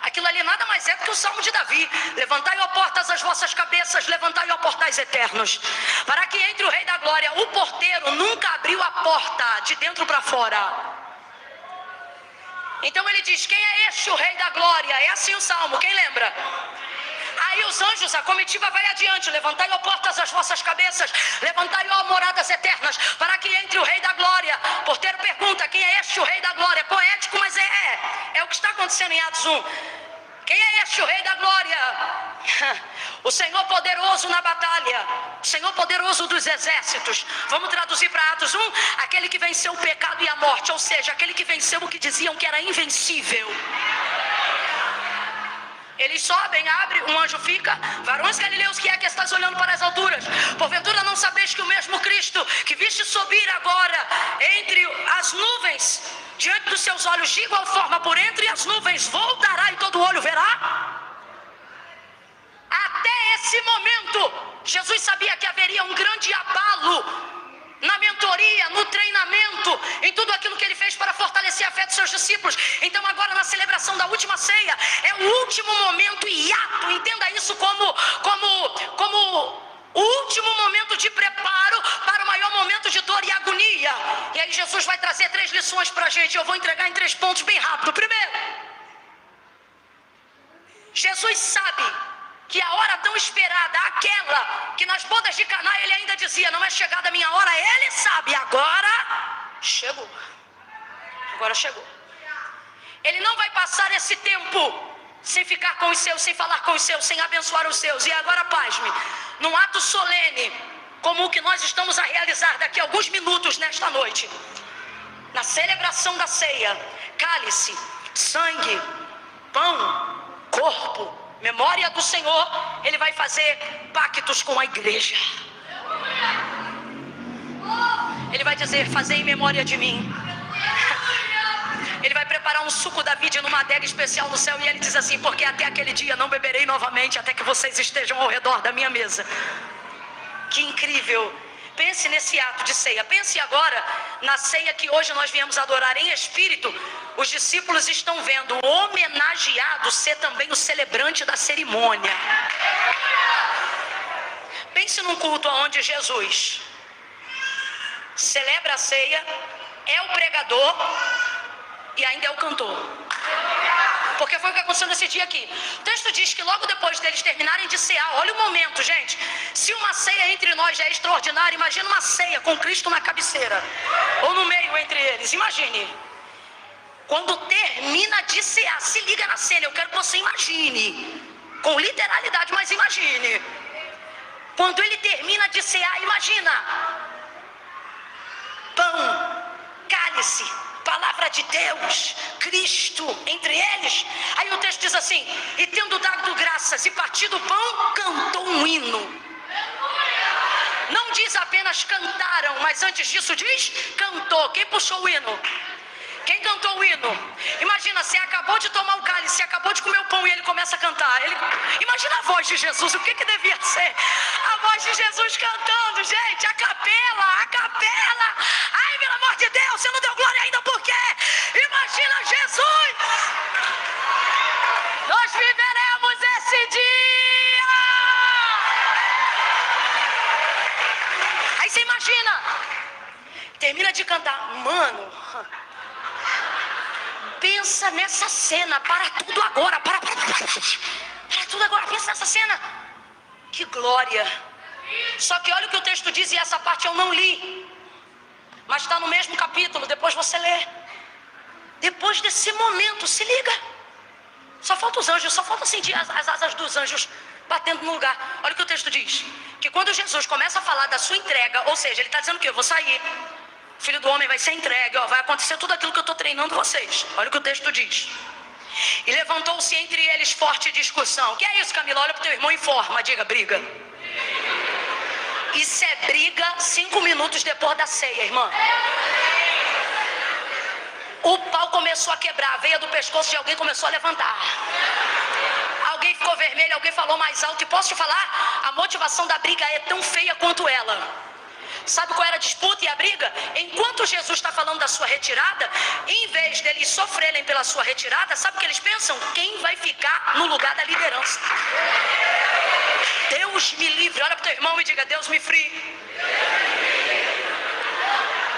Aquilo ali nada mais é do que o salmo de Davi: levantai, ó portas, as vossas cabeças, levantai, ó portais eternos, para que entre o Rei da Glória. O porteiro nunca abriu a porta de dentro para fora. Então ele diz: quem é este o Rei da Glória? É assim o salmo, quem lembra? Aí os anjos, a comitiva vai adiante: levantai, ó portas, as vossas cabeças, levantai, ó moradas eternas, para que entre o Rei da Glória. O porteiro pergunta: quem é este o Rei da Glória? Poético, mas é o que está acontecendo em Atos 1. Quem é este o Rei da Glória? O Senhor poderoso na batalha, o Senhor poderoso dos exércitos. Vamos traduzir para Atos 1: aquele que venceu o pecado e a morte, ou seja, aquele que venceu o que diziam que era invencível. Eles sobem, abre, um anjo fica: varões galileus, que é que estás olhando para as alturas? Porventura não sabeis que o mesmo Cristo que viste subir agora entre as nuvens, diante dos seus olhos, de igual forma por entre as nuvens voltará, e todo olho verá? Até esse momento Jesus sabia que haveria um grande abalo na mentoria, no treinamento, em tudo aquilo que Ele fez para fortalecer a fé dos seus discípulos. Então agora na celebração da última ceia, é o último momento hiato. Entenda isso como o último momento de preparo para o maior momento de dor e agonia. E aí Jesus vai trazer 3 lições para a gente. Eu vou entregar em 3 pontos bem rápido. Primeiro, Jesus sabe que a hora tão esperada, aquela que nas bodas de Caná Ele ainda dizia: não é chegada a minha hora. Ele sabe, agora chegou. Agora chegou. Ele não vai passar esse tempo sem ficar com os seus, sem falar com os seus, sem abençoar os seus. E agora, pasme, num ato solene como o que nós estamos a realizar daqui a alguns minutos nesta noite, na celebração da ceia, cálice, sangue, pão, corpo, memória do Senhor, Ele vai fazer pactos com a igreja. Ele vai dizer: fazei em memória de mim. Ele vai preparar um suco da vida numa adega especial no céu, e Ele diz assim: porque até aquele dia não beberei novamente, até que vocês estejam ao redor da minha mesa. Que incrível! Pense nesse ato de ceia. Pense agora na ceia que hoje nós viemos adorar em espírito. Os discípulos estão vendo o homenageado ser também o celebrante da cerimônia. Pense num culto onde Jesus celebra a ceia, é o pregador e ainda é o cantor. Porque foi o que aconteceu nesse dia aqui. O texto diz que logo depois deles terminarem de cear, olha o momento, gente. Se uma ceia entre nós já é extraordinária, imagina uma ceia com Cristo na cabeceira, ou no meio entre eles. Imagine. Quando termina termina de cear, se liga na cena, eu quero que você imagine, com literalidade, mas imagine. Quando ele termina de cear, imagina, pão, cálice, palavra de Deus, Cristo entre eles. Aí o texto diz assim: e tendo dado graças e partido o pão, cantou um hino. Não diz apenas cantaram, mas antes disso diz cantou. Quem puxou o hino? Quem cantou o hino? Imagina, você acabou de tomar o cálice, você acabou de comer o pão e ele começa a cantar. Imagina a voz de Jesus, o que devia ser? A voz de Jesus cantando, gente, a capela, a capela. Ai, pelo amor de Deus, você não deu glória ainda por quê? Imagina Jesus. Nós viveremos esse dia. Aí você imagina, termina de cantar, mano. Pensa nessa cena, para tudo agora, para tudo agora, pensa nessa cena. Que glória. Só que olha o que o texto diz, e essa parte eu não li, mas está no mesmo capítulo, depois você lê. Depois desse momento, se liga, só falta os anjos, só falta sentir as asas dos anjos batendo no lugar. Olha o que o texto diz, que quando Jesus começa a falar da sua entrega, ou seja, ele está dizendo que eu vou sair, o Filho do Homem vai ser entregue, vai acontecer tudo aquilo que eu estou treinando vocês. Olha o que o texto diz. E levantou-se entre eles forte discussão. O que é isso, Camila? Olha para o teu irmão e informa, diga briga. Isso é briga 5 minutos depois da ceia, irmã. O pau começou a quebrar, a veia do pescoço de alguém começou a levantar. Alguém ficou vermelho, alguém falou mais alto. E posso te falar, a motivação da briga é tão feia quanto ela. Sabe qual era a disputa e a briga? Enquanto Jesus está falando da sua retirada, em vez deles sofrerem pela sua retirada, sabe o que eles pensam? Quem vai ficar no lugar da liderança? Deus me livre. Olha para o teu irmão e diga: Deus me free.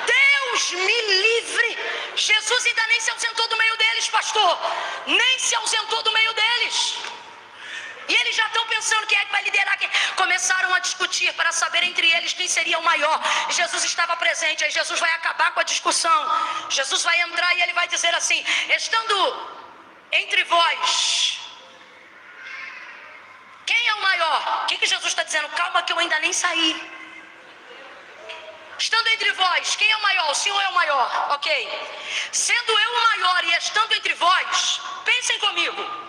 Deus me livre. Jesus ainda nem se ausentou do meio deles, pastor. Nem se ausentou do meio deles. E eles já estão pensando quem é que vai liderar. Começaram a discutir para saber entre eles quem seria o maior. Jesus estava presente. Aí Jesus vai acabar com a discussão. Jesus vai entrar e ele vai dizer assim: estando entre vós, quem é o maior? O que Jesus está dizendo? Calma que eu ainda nem saí. Estando entre vós, quem é o maior? O Senhor é o maior, ok. Sendo eu o maior e estando entre vós, pensem comigo.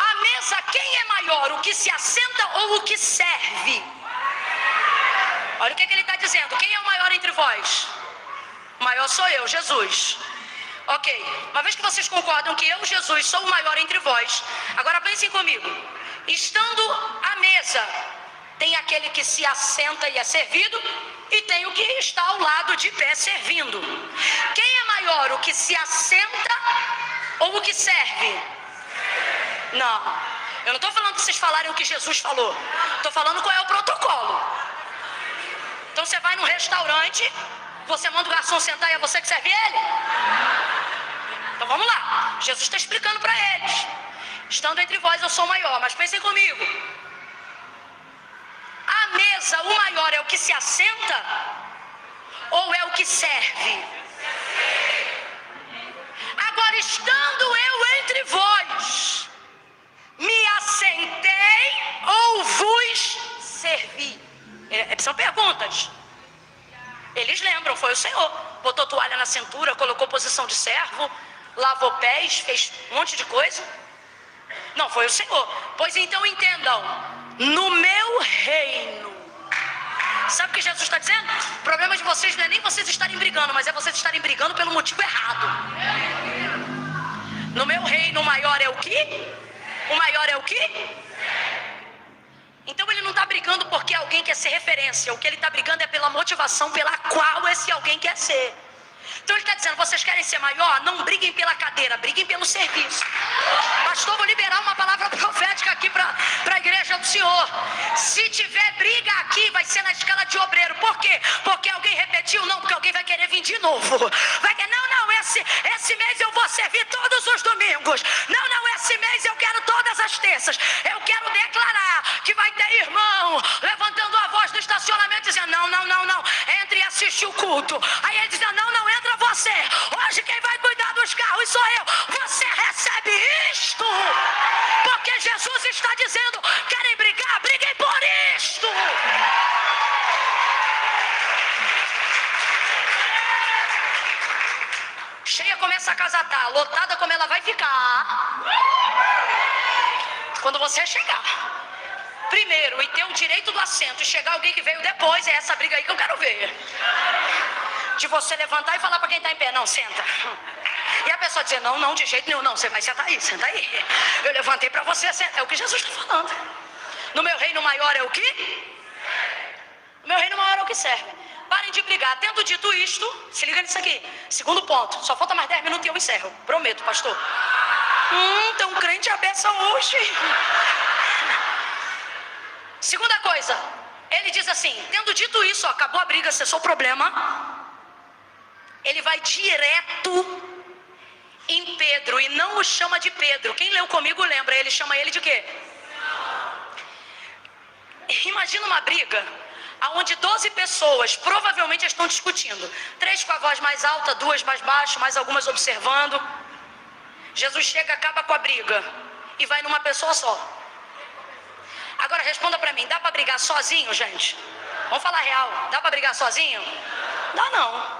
A mesa, quem é maior? O que se assenta ou o que serve? Olha o que ele está dizendo. Quem é o maior entre vós? O maior sou eu, Jesus. Ok. Uma vez que vocês concordam que eu, Jesus, sou o maior entre vós, agora pensem comigo. Estando à mesa, tem aquele que se assenta e é servido, e tem o que está ao lado de pé servindo. Quem é maior? O que se assenta ou o que serve? Não, eu não estou falando que vocês falarem o que Jesus falou. Estou falando qual é o protocolo. Então você vai num restaurante, você manda o garçom sentar e é você que serve ele? Então vamos lá, Jesus está explicando para eles. Estando entre vós eu sou o maior, mas pensem comigo. A mesa, o maior é o que se assenta ou é o que serve? Agora, estando eu entre vós, me assentei ou vos servi? São perguntas. Eles lembram, foi o Senhor. Botou toalha na cintura, colocou posição de servo, lavou pés, fez um monte de coisa. Não, foi o Senhor. Pois então entendam, no meu reino. Sabe o que Jesus está dizendo? O problema de vocês não é nem vocês estarem brigando, mas é vocês estarem brigando pelo motivo errado. No meu reino o maior é o quê? O maior é o quê? Então ele não está brigando porque alguém quer ser referência. O que ele está brigando é pela motivação pela qual esse alguém quer ser. Então ele está dizendo: vocês querem ser maior? Não briguem pela cadeira, briguem pelo serviço. Pastor, vou liberar uma palavra profética aqui para a igreja do Senhor. Se tiver briga aqui, vai ser na escala de obreiro. Por quê? Porque alguém repetiu? Não, porque alguém vai querer vir de novo. Vai querer, não, esse mês eu vou servir todos os domingos. Não, esse mês eu quero todas as terças. Eu quero declarar que vai ter irmão levantando a voz do estacionamento dizendo: não, entre e assiste o culto. Aí ele diz: não, entra você. Hoje quem vai cuidar dos carros sou eu. Você está dizendo: querem brigar? Briguem por isto. Cheia começa a casa tá, lotada como ela vai ficar quando você chegar primeiro e ter o direito do assento e chegar alguém que veio depois. É essa briga aí que eu quero ver, de você levantar e falar para quem está em pé: não, senta. E a pessoa dizer: não, de jeito nenhum, não, você vai sentar aí, senta aí. Eu levantei para você sentar. É o que Jesus está falando. No meu reino maior é o que? No meu reino maior é o que serve. Parem de brigar. Tendo dito isto, se liga nisso aqui. Segundo ponto, só falta mais 10 minutos e eu encerro. Prometo, pastor. Tem um crente à beça hoje. Segunda coisa, ele diz assim: tendo dito isso, acabou a briga, cessou o problema. Ele vai direto em Pedro e não o chama de Pedro. Quem leu comigo lembra, ele chama ele de quê? Imagina uma briga onde 12 pessoas provavelmente estão discutindo. 3 com a voz mais alta, 2 mais baixo, mais algumas observando. Jesus chega, acaba com a briga e vai numa pessoa só. Agora responda pra mim: dá pra brigar sozinho, gente? Vamos falar real, dá pra brigar sozinho? Dá não.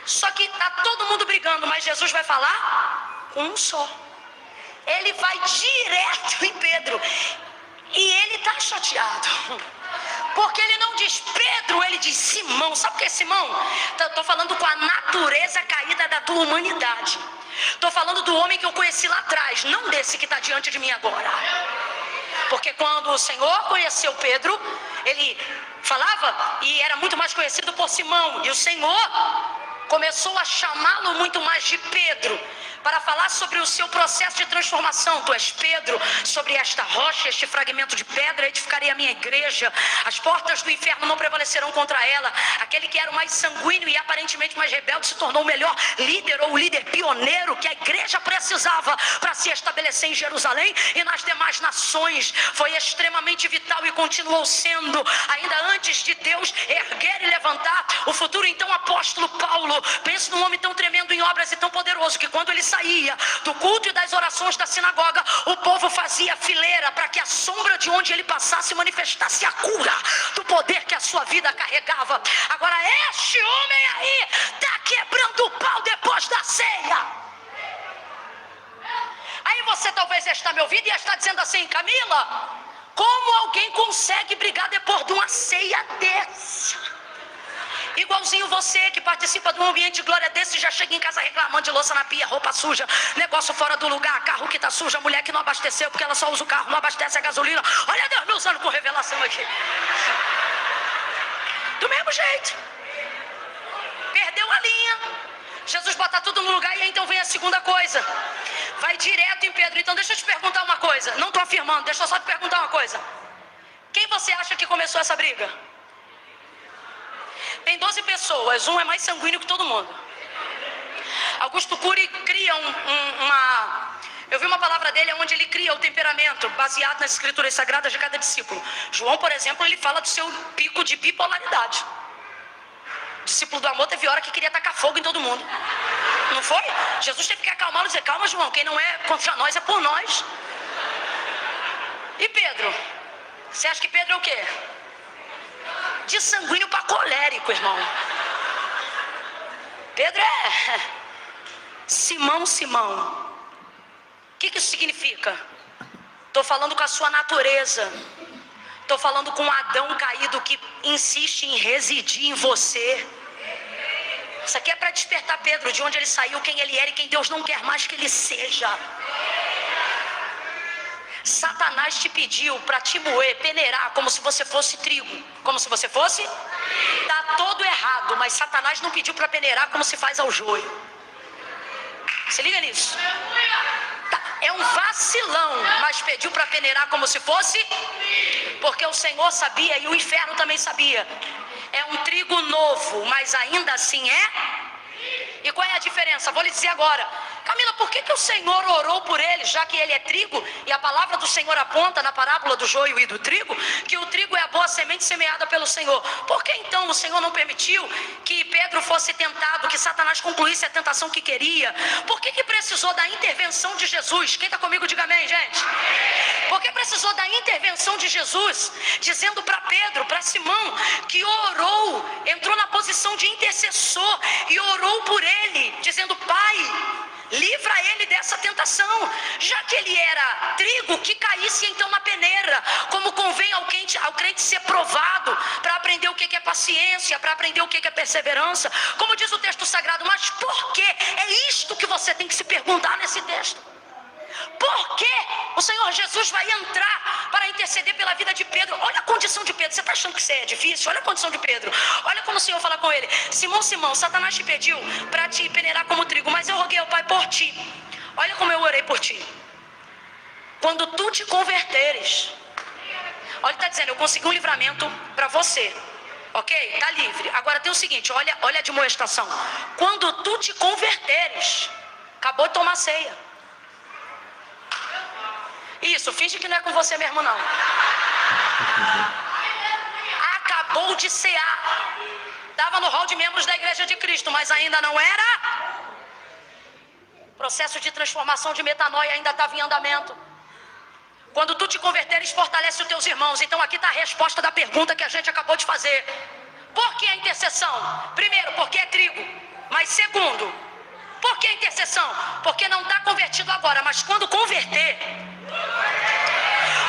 Só que tá todo mundo brigando, mas Jesus vai falar com um só. Ele vai direto em Pedro e ele tá chateado, porque ele não diz Pedro, ele diz Simão. Sabe o que é Simão? Estou falando com a natureza caída da tua humanidade. Estou falando do homem que eu conheci lá atrás, não desse que está diante de mim agora. Porque quando o Senhor conheceu Pedro, ele falava e era muito mais conhecido por Simão. E o Senhor começou a chamá-lo muito mais de Pedro, para falar sobre o seu processo de transformação. Tu és Pedro, sobre esta rocha, este fragmento de pedra edificarei a minha igreja, as portas do inferno não prevalecerão contra ela. Aquele que era o mais sanguíneo e aparentemente mais rebelde se tornou o melhor líder, ou o líder pioneiro que a igreja precisava para se estabelecer em Jerusalém e nas demais nações. Foi extremamente vital e continuou sendo, ainda antes de Deus erguer e levantar o futuro então apóstolo Paulo. Pense num homem tão tremendo em obras e tão poderoso que quando ele saía do culto e das orações da sinagoga, o povo fazia fileira para que a sombra de onde ele passasse manifestasse a cura do poder que a sua vida carregava. Agora este homem aí está quebrando o pau depois da ceia. Aí você talvez está me ouvindo e está dizendo assim: Camila, como alguém consegue brigar depois de uma ceia dessa? Igualzinho você que participa de um ambiente de glória desse, já chega em casa reclamando de louça na pia, roupa suja, negócio fora do lugar, carro que tá sujo, a mulher que não abasteceu porque ela só usa o carro, não abastece a gasolina. Olha Deus me usando com revelação aqui. Do mesmo jeito. Perdeu a linha. Jesus bota tudo no lugar e aí então vem a segunda coisa. Vai direto em Pedro. Então deixa eu te perguntar uma coisa. Não estou afirmando, deixa eu só te perguntar uma coisa. Quem você acha que começou essa briga? Tem 12 pessoas, um é mais sanguíneo que todo mundo. Augusto Cury cria eu vi uma palavra dele onde ele cria o temperamento baseado nas escrituras sagradas de cada discípulo. João, por exemplo, ele fala do seu pico de bipolaridade. O discípulo do amor teve hora que queria tacar fogo em todo mundo. Não foi? Jesus teve que acalmá-lo e dizer: calma, João, quem não é contra nós é por nós. E Pedro? Você acha que Pedro é o quê? De sanguíneo para colérico, irmão. Pedro é Simão. O que isso significa? Estou falando com a sua natureza. Estou falando com um Adão caído que insiste em residir em você. Isso aqui é para despertar Pedro de onde ele saiu, quem ele era e quem Deus não quer mais que ele seja. Satanás te pediu para te moer, peneirar, como se você fosse trigo. Como se você fosse? Tá todo errado, mas Satanás não pediu para peneirar como se faz ao joio. Se liga nisso. Tá, é um vacilão, mas pediu para peneirar como se fosse? Porque o Senhor sabia e o inferno também sabia. É um trigo novo, mas ainda assim é? E qual é a diferença? Vou lhe dizer agora. Camila, por que o Senhor orou por ele, já que ele é trigo? E a palavra do Senhor aponta na parábola do joio e do trigo, que o trigo é a boa semente semeada pelo Senhor. Por que então o Senhor não permitiu que Pedro fosse tentado, que Satanás concluísse a tentação que queria? Por que precisou da intervenção de Jesus? Quem está comigo, diga amém, gente. Por que precisou da intervenção de Jesus, dizendo para Pedro, para Simão, que orou, entrou na posição de intercessor e orou por ele, dizendo: Pai, livra ele dessa tentação, já que ele era trigo, que caísse então na peneira, como convém ao crente ser provado, para aprender o que é paciência, para aprender o que é perseverança, como diz o texto sagrado. Mas por que? É isto que você tem que se perguntar nesse texto. Por que o Senhor Jesus vai entrar para interceder pela vida de Pedro? Olha a condição de Pedro. Você está achando que isso é difícil? Olha a condição de Pedro. Olha como o Senhor fala com ele: Simão, Simão, Satanás te pediu para te peneirar como trigo, mas eu roguei ao Pai por ti. Olha como eu orei por ti. Quando tu te converteres. Olha, ele está dizendo: eu consegui um livramento para você. Ok? Está livre. Agora tem o seguinte, olha a admoestação. Quando tu te converteres. Acabou de tomar ceia. Isso, finge que não é com você mesmo não. Acabou de cear. Estava no hall de membros da Igreja de Cristo, mas ainda não era. O processo de transformação de metanoia ainda estava em andamento. Quando tu te converteres, fortalece os teus irmãos. Então aqui está a resposta da pergunta que a gente acabou de fazer. Por que a intercessão? Primeiro, porque é trigo. Mas segundo, por que a intercessão? Porque não está convertido agora, mas quando converter,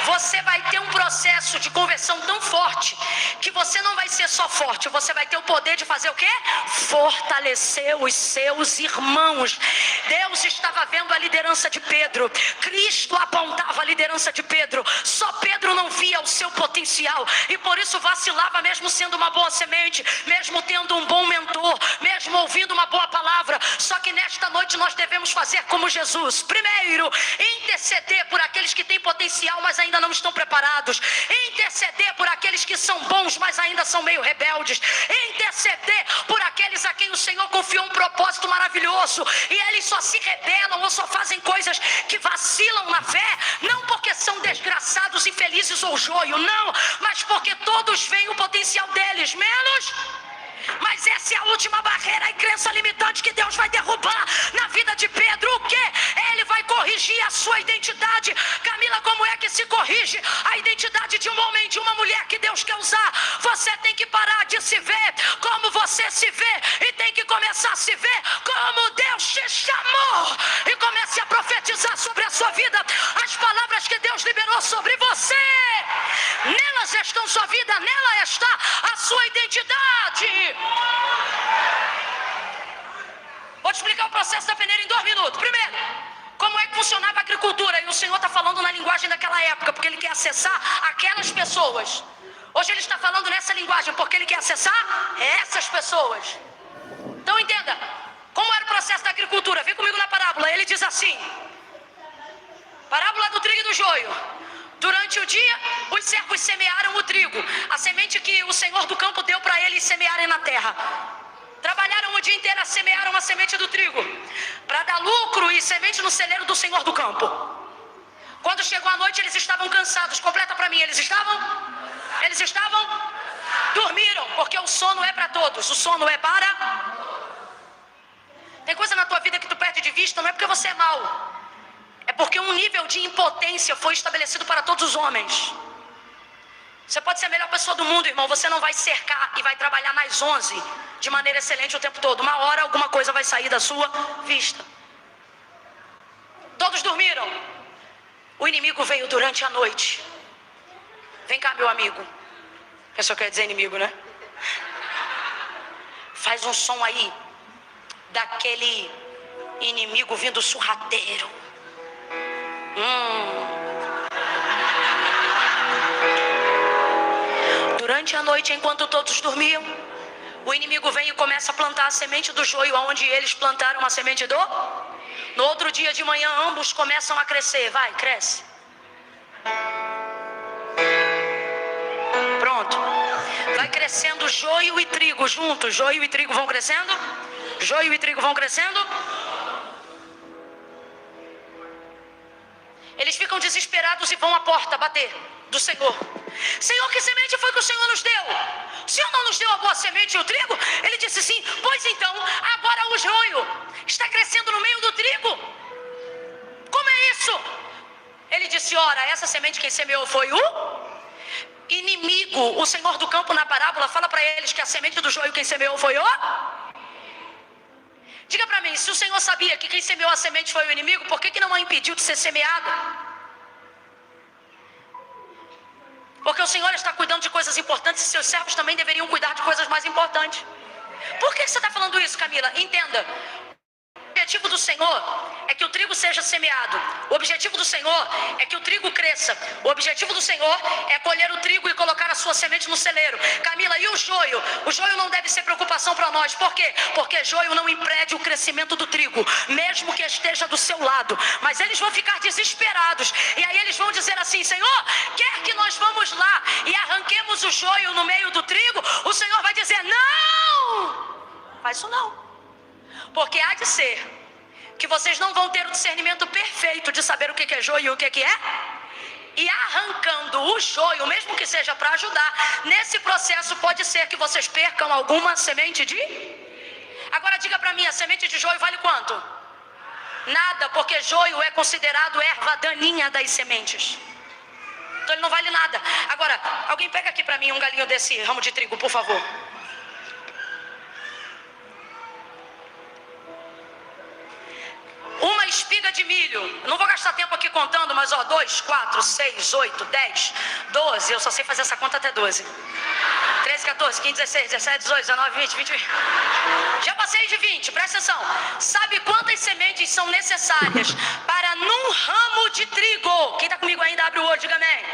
você vai ter um processo de conversão tão forte que você não vai ser só forte, você vai ter o poder de fazer o quê? Fortalecer os seus irmãos. Deus estava vendo a liderança de Pedro, Cristo apontava a liderança de Pedro, só Pedro não via o seu potencial e por isso vacilava, mesmo sendo uma boa semente, mesmo tendo um bom mentor, mesmo ouvindo uma boa palavra. Só que nesta noite nós devemos fazer como Jesus. Primeiro, interceder por aqueles que têm potencial, mas ainda não estão preparados. Interceder por aqueles que são bons, mas ainda são meio rebeldes. Interceder por aqueles a quem o Senhor confiou um propósito maravilhoso e eles só se rebelam ou só fazem coisas que vacilam na fé, não porque são desgraçados, infelizes ou joio, não, mas porque todos veem o potencial deles, menos. Mas essa é a última barreira e crença limitante que Deus vai derrubar na vida de Pedro. O que? Ele vai corrigir a sua identidade. Camila, como é que se corrige a identidade de um homem e de uma mulher que Deus quer usar? Você tem que parar de se ver como você se vê e tem que começar a se ver como Deus te chamou. E comece a profetizar sobre a sua vida as palavras que Deus liberou sobre você. Nelas está sua vida, nela está a sua identidade. Vou te explicar o processo da peneira em 2 minutos. Primeiro, como é que funcionava a agricultura? E o Senhor está falando na linguagem daquela época, porque Ele quer acessar aquelas pessoas. Hoje Ele está falando nessa linguagem, porque Ele quer acessar essas pessoas. Então entenda, como era o processo da agricultura? Vem comigo na parábola, ele diz assim: parábola do trigo e do joio. Durante o dia, os servos semearam o trigo, a semente que o Senhor do campo deu para eles semearem na terra. Trabalharam o dia inteiro, semearam a semente do trigo, para dar lucro e semente no celeiro do Senhor do campo. Quando chegou a noite, eles estavam cansados. Completa para mim, eles estavam? Dormiram, porque o sono é para todos. O sono é para... Tem coisa na tua vida que tu perde de vista, não é porque você é mau. É porque um nível de impotência foi estabelecido para todos os homens. Você pode ser a melhor pessoa do mundo, irmão. Você não vai cercar e vai trabalhar nas 11 de maneira excelente o tempo todo. Uma hora alguma coisa vai sair da sua vista. Todos dormiram. O inimigo veio durante a noite. Vem cá, meu amigo. A pessoa quer dizer inimigo, né? Faz um som aí daquele inimigo vindo surrateiro. Durante a noite, enquanto todos dormiam, o inimigo vem e começa a plantar a semente do joio, onde eles plantaram a semente do... No outro dia de manhã, ambos começam a crescer. Vai, cresce. Pronto. Vai crescendo joio e trigo juntos. Joio e trigo vão crescendo. Joio e trigo vão crescendo. estão desesperados e vão à porta bater do Senhor. Senhor, que semente foi que o Senhor nos deu? O Senhor não nos deu a boa semente e o trigo? Ele disse sim. Pois então, agora o joio está crescendo no meio do trigo. Como é isso? Ele disse, ora, essa semente quem semeou foi o inimigo. O Senhor do campo na parábola fala para eles que a semente do joio quem semeou foi o... Diga para mim, se o Senhor sabia que quem semeou a semente foi o inimigo, por que não a impediu de ser semeada? Porque o Senhor está cuidando de coisas importantes e seus servos também deveriam cuidar de coisas mais importantes. Por que você está falando isso, Camila? Entenda. O objetivo do Senhor é que o trigo seja semeado. O objetivo do Senhor é que o trigo cresça. O objetivo do Senhor é colher o trigo e colocar a sua semente no celeiro. Camila, e o joio? O joio não deve ser preocupação para nós. Por quê? Porque joio não impede o crescimento do trigo, mesmo que esteja do seu lado. Mas eles vão ficar desesperados. E aí eles vão dizer assim, Senhor, quer que nós vamos lá e arranquemos o joio no meio do trigo? O Senhor vai dizer, não! Faz isso não. Porque há de ser que vocês não vão ter o discernimento perfeito de saber o que é joio e o que é. E arrancando o joio, mesmo que seja para ajudar, nesse processo pode ser que vocês percam alguma semente de... Agora diga para mim, a semente de joio vale quanto? Nada, porque joio é considerado erva daninha das sementes. Então ele não vale nada. Agora, alguém pega aqui para mim um galinho desse ramo de trigo, por favor. Uma espiga de milho, eu não vou gastar tempo aqui contando, mas ó, 2, 4, 6, 8, 10, 12, eu só sei fazer essa conta até 12. 13, 14, 15, 16, 17, 18, 19, 20, 21. Já passei de 20, presta atenção. Sabe quantas sementes são necessárias para num ramo de trigo? Quem está comigo ainda, abre o olho, diga amém.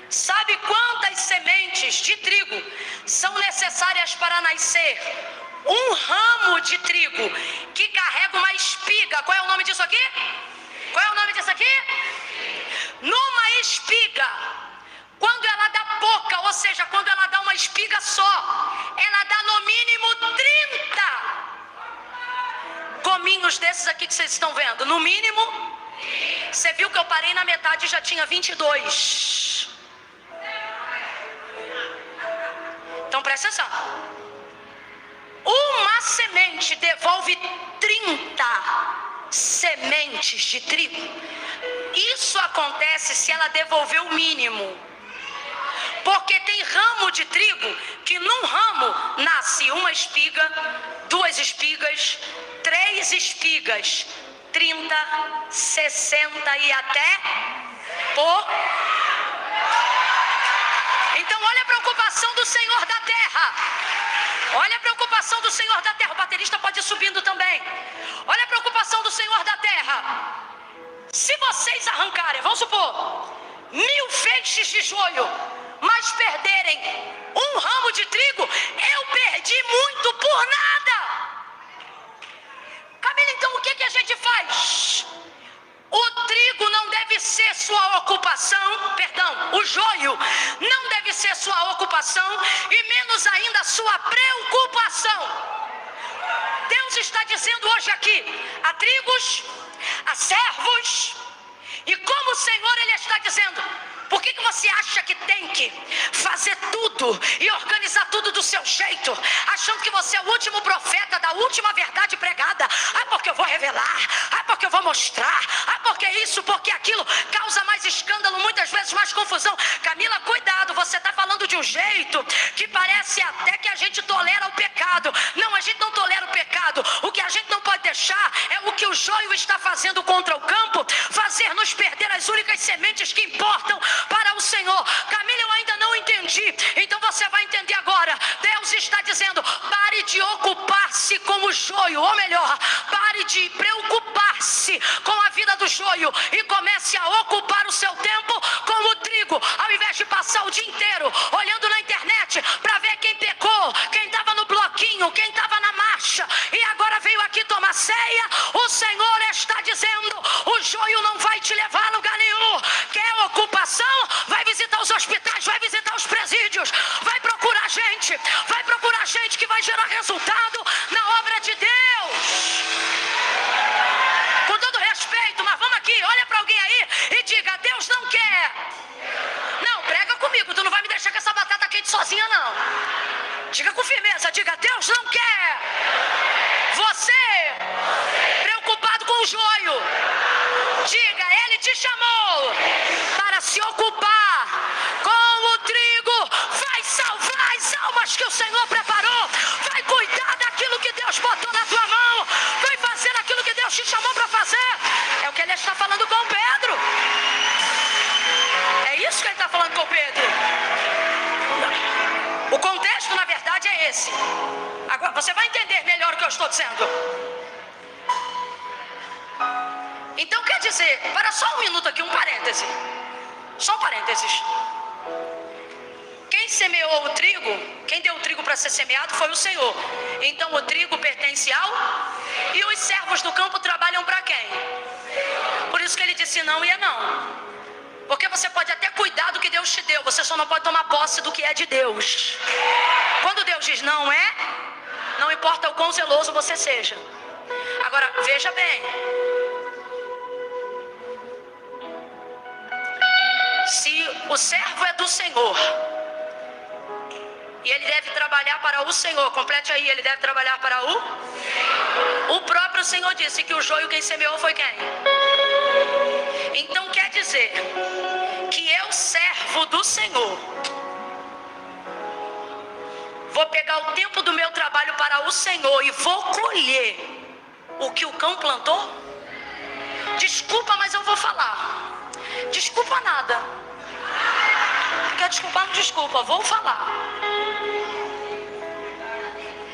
Sabe quantas sementes de trigo são necessárias para nascer um ramo de trigo que carrega uma espiga? Qual é o nome disso aqui? Qual é o nome disso aqui? Numa espiga, quando ela dá pouca, ou seja, quando ela dá uma espiga só, ela dá no mínimo 30 gominhos desses aqui que vocês estão vendo. No mínimo, você viu que eu parei na metade e já tinha 22. Então presta atenção. Uma semente devolve 30 sementes de trigo. Isso acontece se ela devolver o mínimo. Porque tem ramo de trigo que num ramo nasce uma espiga, 2 espigas, 3 espigas, 30, 60 e até por... Então olha a preocupação do Senhor da terra. Olha a preocupação do Senhor da terra. O baterista pode ir subindo também. Olha a preocupação do Senhor da terra. Se vocês arrancarem, vamos supor, 1000 feixes de joio, mas perderem um ramo de trigo, eu perdi muito por nada. Camila, então o que a gente faz? O trigo não deve ser sua ocupação, o joio não deve ser sua ocupação e menos ainda sua preocupação. Deus está dizendo hoje aqui, a trigos, a servos, e como o Senhor Ele está dizendo, por que você acha que tem que fazer tudo e organizar tudo do seu jeito, achando que você é o último profeta da última verdade pregada? Ah, porque eu vou revelar, ah, porque eu vou mostrar, ah, porque isso, porque aquilo, causa mais escândalo, muitas vezes mais confusão. Camila, cuidado, você está falando de um jeito que parece até que a gente tolera o pecado. Não, a gente não tolera o pecado. O que a gente não pode deixar é o que o joio está fazendo contra o campo, fazer-nos perder as únicas sementes que importam para o Senhor. Camila, eu ainda não entendi. Então você vai entender agora. Deus está dizendo, pare de ocupar-se com o joio, ou melhor, pare de preocupar-se com a vida do joio e comece a ocupar o seu tempo com o trigo, ao invés de passar o dia inteiro olhando na internet para ver quem pecou, quem estava no bloquinho, quem estava na marcha e agora veio aqui tomar ceia. O Senhor está dizendo, o joio não vai te levar a lugar nenhum. Quer ocupação? Vai visitar os hospitais, vai visitar os presídios, vai procurar gente que vai gerar resultado na obra de Deus. Com todo respeito, certeza. Diga, Deus não quer você preocupado com o joio. Diga, Ele te chamou para se ocupar com o trigo. Vai salvar as almas que o Senhor preparou. Vai cuidar daquilo que Deus botou na tua mão. Vai fazer aquilo que Deus te chamou para fazer. É o que Ele está falando com Pedro. É isso que Ele está falando com Pedro. O contexto, na verdade, é esse. Agora, você vai entender melhor o que eu estou dizendo. Então, quer dizer, para só um minuto aqui, um parêntese. Só um parênteses. Quem semeou o trigo, quem deu o trigo para ser semeado foi o Senhor. Então, o trigo pertence ao... E os servos do campo trabalham para quem? Por isso que Ele disse não e é não. Porque você pode até cuidar do que Deus te deu, você só não pode tomar posse do que é de Deus. Quando Deus diz não é, não importa o quão zeloso você seja. Agora, veja bem. Se o servo é do Senhor, e ele deve trabalhar para o Senhor, complete aí, ele deve trabalhar para o próprio Senhor disse que o joio quem semeou foi quem? Então quer dizer que eu, servo do Senhor, vou pegar o tempo do meu trabalho para o Senhor e vou colher o que o cão plantou? Desculpa, mas eu vou falar. Desculpa nada. Quer desculpar? Não desculpa, vou falar.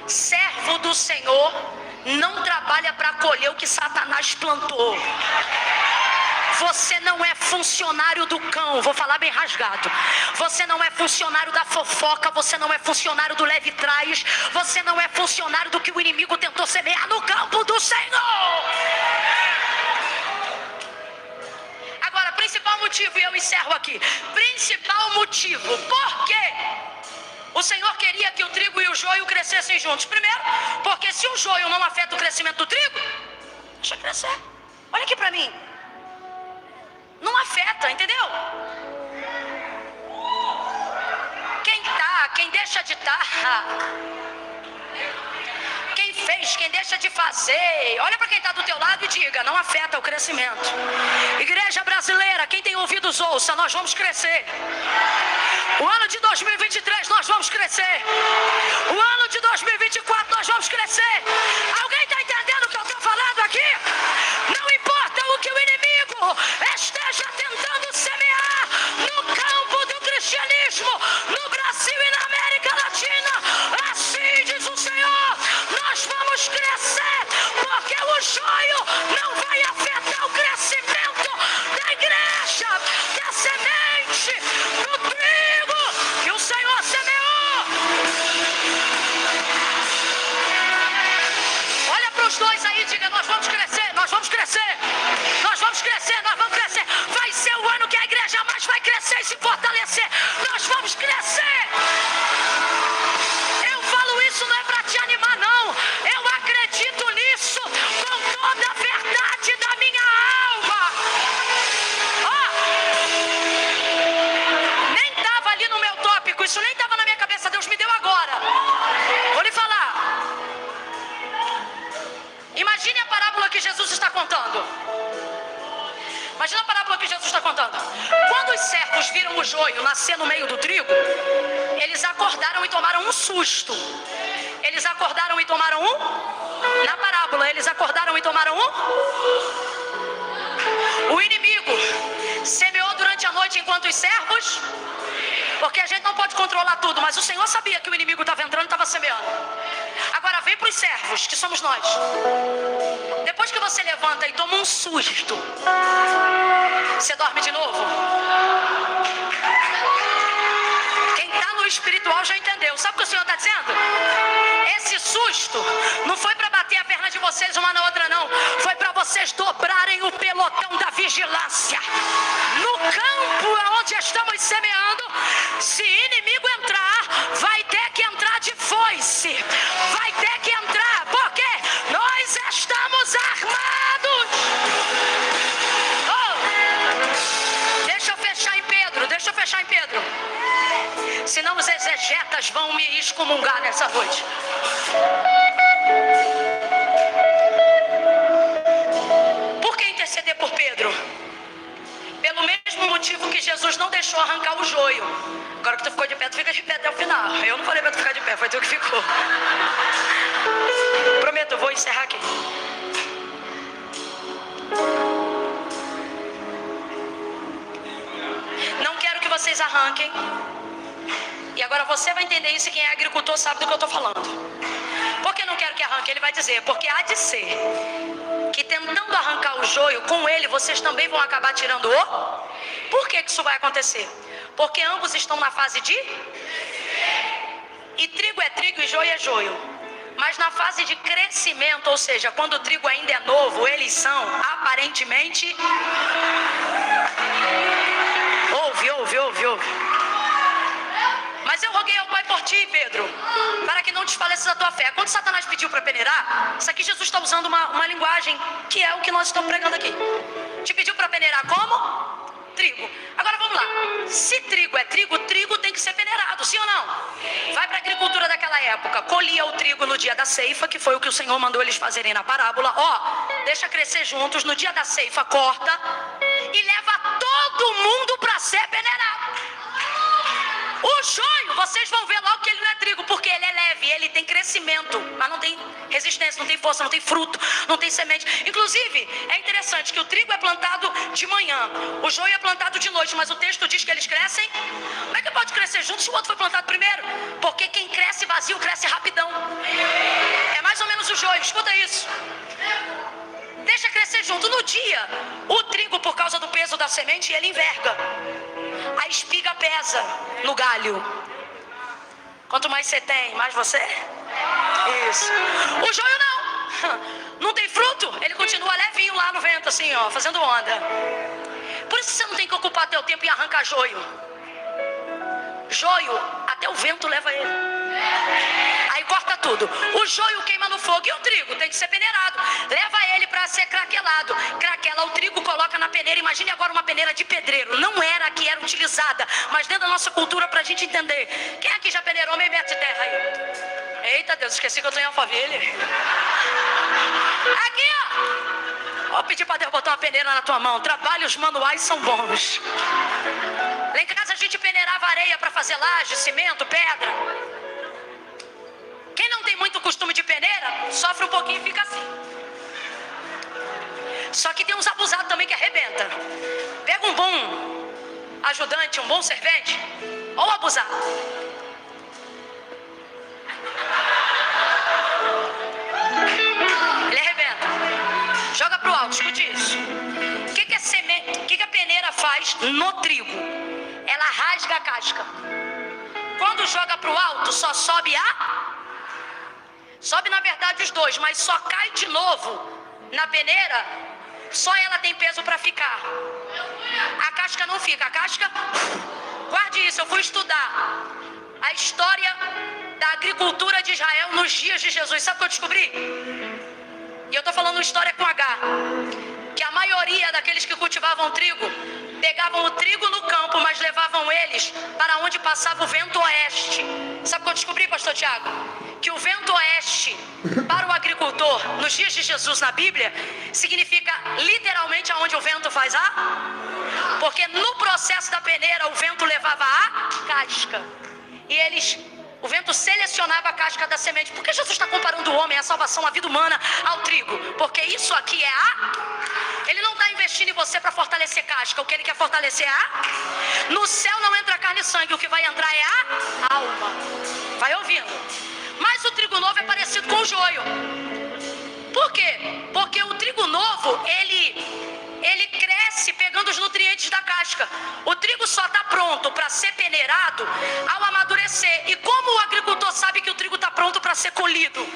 Servo do Senhor não trabalha para colher o que Satanás plantou. Você não é funcionário do cão, vou falar bem rasgado. Você não é funcionário da fofoca, você não é funcionário do leve trás, você não é funcionário do que o inimigo tentou semear no campo do Senhor. Agora, principal motivo, e eu encerro aqui. Principal motivo, por quê? O Senhor queria que o trigo e o joio crescessem juntos. Primeiro, porque se o joio não afeta o crescimento do trigo, deixa crescer. Olha aqui para mim. Não afeta, entendeu? Quem deixa de estar, quem fez, quem deixa de fazer, olha para quem está do teu lado e diga, não afeta o crescimento. Igreja brasileira, quem tem ouvidos ouça, nós vamos crescer. O ano de 2023 nós vamos crescer. O ano de 2024 nós vamos crescer. Alguém está entendendo o que eu estou falando aqui? Não importa o que o inimigo esteja tentando semear no campo do cristianismo, no Brasil e na América Latina, assim diz o Senhor, nós vamos crescer, porque o joio não vai afetar o crescimento da igreja, da semente, do trigo que o Senhor semeou. Olha para os dois aí e diga, nós vamos crescer, nós vamos crescer, nós vamos crescer, nós vamos crescer. Vai ser o ano que a igreja mais vai crescer e se fortalecer. Nós vamos crescer. Eu falo isso não é para te animar não. Eu acredito nisso com toda a verdade da minha alma. Nem estava ali no meu tópico, isso nem estava na minha cabeça, Deus me deu agora. Vou lhe falar. Imagine a parábola que Jesus está contando. Imagina a parábola que Jesus está contando. Quando os servos viram o joio nascer no meio do trigo, eles acordaram e tomaram um susto. Eles acordaram e tomaram um? Na parábola, eles acordaram e tomaram um? O inimigo semeou durante a noite enquanto os servos... Porque a gente não pode controlar tudo, mas o Senhor sabia que o inimigo estava entrando e estava semeando. Agora vem para os servos, que somos nós. Depois que você levanta e toma um susto, você dorme de novo? Quem está no espiritual já entendeu. Sabe o que o Senhor está dizendo? Esse susto não foi para bater a perna de vocês uma na outra não. Foi para vocês dobrarem o pelotão da vigilância. No campo onde estamos semeando, se inimigo entrar, vai ter que entrar de foice. Vai ter que entrar, porque nós estamos armados. Deixa eu fechar em Pedro. Senão os exegetas vão me excomungar nessa noite. Por que interceder por Pedro? Pelo mesmo motivo que Jesus não deixou arrancar o joio. Agora que tu ficou de pé, tu fica de pé até o final. Eu não falei pra tu ficar de pé, foi tu que ficou. Prometo, eu vou encerrar aqui. Não quero que vocês arranquem. E agora você vai entender isso, e quem é agricultor sabe do que eu estou falando. Por que não quero que arranque? Ele vai dizer, porque há de ser que tentando arrancar o joio, com ele vocês também vão acabar tirando o... Por que isso vai acontecer? Porque ambos estão na fase de... E trigo é trigo e joio é joio. Mas na fase de crescimento, ou seja, quando o trigo ainda é novo, eles são aparentemente... Ouve. Mas eu roguei ao Pai por ti, Pedro, para que não desfaleças a tua fé. Quando Satanás pediu para peneirar, isso aqui Jesus está usando uma linguagem que é o que nós estamos pregando aqui. Te pediu para peneirar como? Trigo. Agora vamos lá. Se trigo é trigo, trigo tem que ser peneirado, sim ou não? Vai para a agricultura daquela época. Colhia o trigo no dia da ceifa, que foi o que o Senhor mandou eles fazerem na parábola. Deixa crescer juntos. No dia da ceifa, corta e leva todo mundo para ser peneirado. O joio, vocês vão ver logo que ele não é trigo, porque ele é leve, ele tem crescimento, mas não tem resistência, não tem força, não tem fruto, não tem semente. Inclusive, é interessante que o trigo é plantado de manhã, o joio é plantado de noite, mas o texto diz que eles crescem. Como é que pode crescer junto se o outro foi plantado primeiro? Porque quem cresce vazio, cresce rapidão. É mais ou menos o joio, escuta isso. Deixa crescer junto. No dia, o trigo, por causa do peso da semente, ele enverga. A espiga pesa no galho. Quanto mais você tem, mais você? Isso. O joio não. Não tem fruto, ele continua levinho lá no vento, assim, fazendo onda. Por isso você não tem que ocupar teu tempo em arrancar joio. Joio, até o vento leva ele. Aí corta tudo. O joio queima no fogo e o trigo tem que ser peneirado. Leva ele para ser craquelado. Craquela o trigo, coloca na peneira. Imagine agora uma peneira de pedreiro. Não era a que era utilizada, mas dentro da nossa cultura, pra gente entender. Quem aqui já peneirou meio metro de terra aí? Eita Deus, esqueci que eu tô em Alphaville. Aqui, Vou pedir para Deus botar uma peneira na tua mão. Trabalhos manuais são bons. Lá em casa a gente peneirava areia para fazer laje, cimento, pedra. Quem não tem muito costume de peneira, sofre um pouquinho e fica assim. Só que tem uns abusados também que arrebenta. Pega um bom ajudante, um bom servente, ou abusado. Ele arrebenta. Joga pro alto, escute isso. O que a peneira faz no trigo? Ela rasga a casca. Quando joga pro alto, só sobe sobe na verdade os dois, mas só cai de novo na peneira. Só ela tem peso para ficar. A casca não fica. A casca, guarde isso, eu fui estudar a história da agricultura de Israel nos dias de Jesus. Sabe o que eu descobri? E eu estou falando história com H. Que a maioria daqueles que cultivavam trigo pegavam o trigo no campo, mas levavam eles para onde passava o vento oeste. Sabe o que eu descobri, pastor Tiago? Que o vento oeste para o agricultor nos dias de Jesus na Bíblia significa literalmente aonde o vento faz porque no processo da peneira o vento levava a casca e o vento selecionava a casca da semente. Por que Jesus está comparando o homem, a salvação, a vida humana ao trigo? Porque isso aqui é Ele não está investindo em você para fortalecer casca. O que ele quer fortalecer é No céu não entra carne e sangue, o que vai entrar é a alma. Vai ouvindo. Mas o trigo novo é parecido com o joio. Por quê? Porque o trigo novo, ele cresce pegando os nutrientes da casca. O trigo só está pronto para ser peneirado ao amadurecer. E como o agricultor sabe que o trigo está pronto para ser colhido?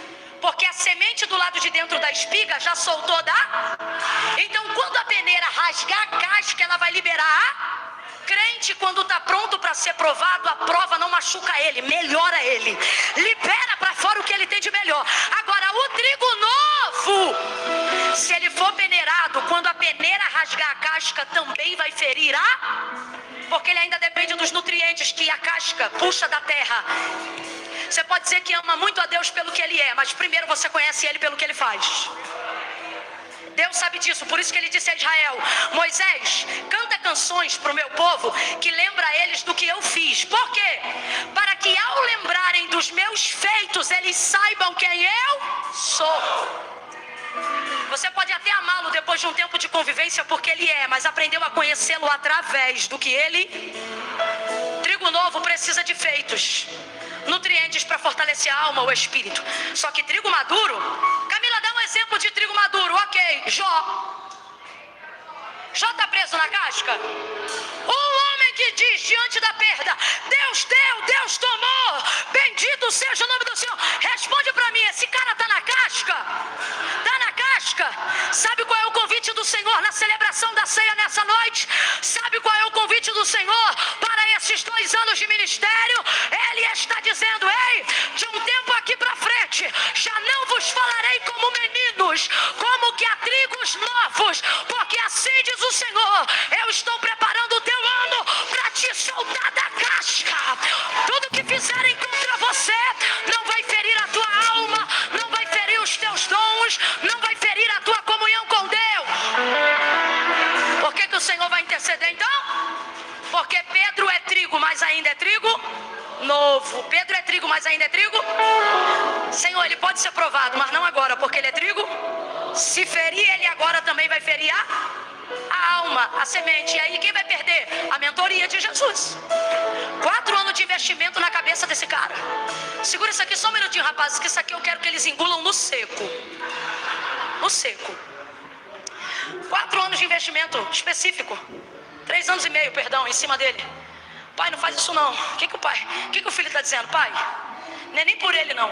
Porque a semente do lado de dentro da espiga já soltou Então quando a peneira rasgar a casca, ela vai liberar crente, quando está pronto para ser provado, a prova não machuca ele, melhora ele, libera para fora o que ele tem de melhor. Agora o trigo novo, se ele for peneirado, quando a peneira rasgar a casca, também vai ferir porque ele ainda depende dos nutrientes que a casca puxa da terra. Você pode dizer que ama muito a Deus pelo que Ele é, mas primeiro você conhece Ele pelo que Ele faz. Deus sabe disso, por isso que Ele disse a Israel: Moisés, canta canções para o meu povo que lembra eles do que eu fiz. Por quê? Para que ao lembrarem dos meus feitos, eles saibam quem eu sou. Você pode até amá-lo depois de um tempo de convivência porque Ele é, mas aprendeu a conhecê-lo através do que Ele... Trigo novo precisa de feitos, nutrientes para fortalecer a alma, o espírito. Só que trigo maduro... Camila, dá um exemplo de trigo maduro. Ok, Jó. Jó está preso na casca? Um homem que diz diante da perda: Deus deu, Deus tomou, bendito seja o nome do Senhor. Responde para mim, esse cara está na casca? Está na casca? Sabe qual é o convite do Senhor na celebração da ceia nessa noite? Sabe qual é o convite do Senhor para esses 2 anos de ministério? Ele está dizendo: ei, de um tempo aqui para frente, já não vos falarei como meninos, como que há trigos novos, porque assim diz o Senhor: eu estou preparando o teu ano para te soltar da casca. Tudo que fizerem contra você não vai ferir a tua alma, não vai ferir os teus dons, não vai ferir a tua comunhão com Deus. Por que o Senhor vai interceder então? Porque Pedro é trigo, mas ainda é trigo novo. Pedro é trigo, mas ainda é trigo. Senhor, ele pode ser provado, mas não agora, porque ele é trigo. Se ferir ele agora, também vai ferir a alma, a semente. E aí quem vai perder? A mentoria de Jesus. 4 anos de investimento na cabeça desse cara. Segura isso aqui só um minutinho, rapazes, que isso aqui eu quero que eles engulam no seco. No seco. 4 anos de investimento específico. 3 anos e meio, perdão, em cima dele. Pai, não faz isso não. O que o filho está dizendo? Pai, não é nem por ele não,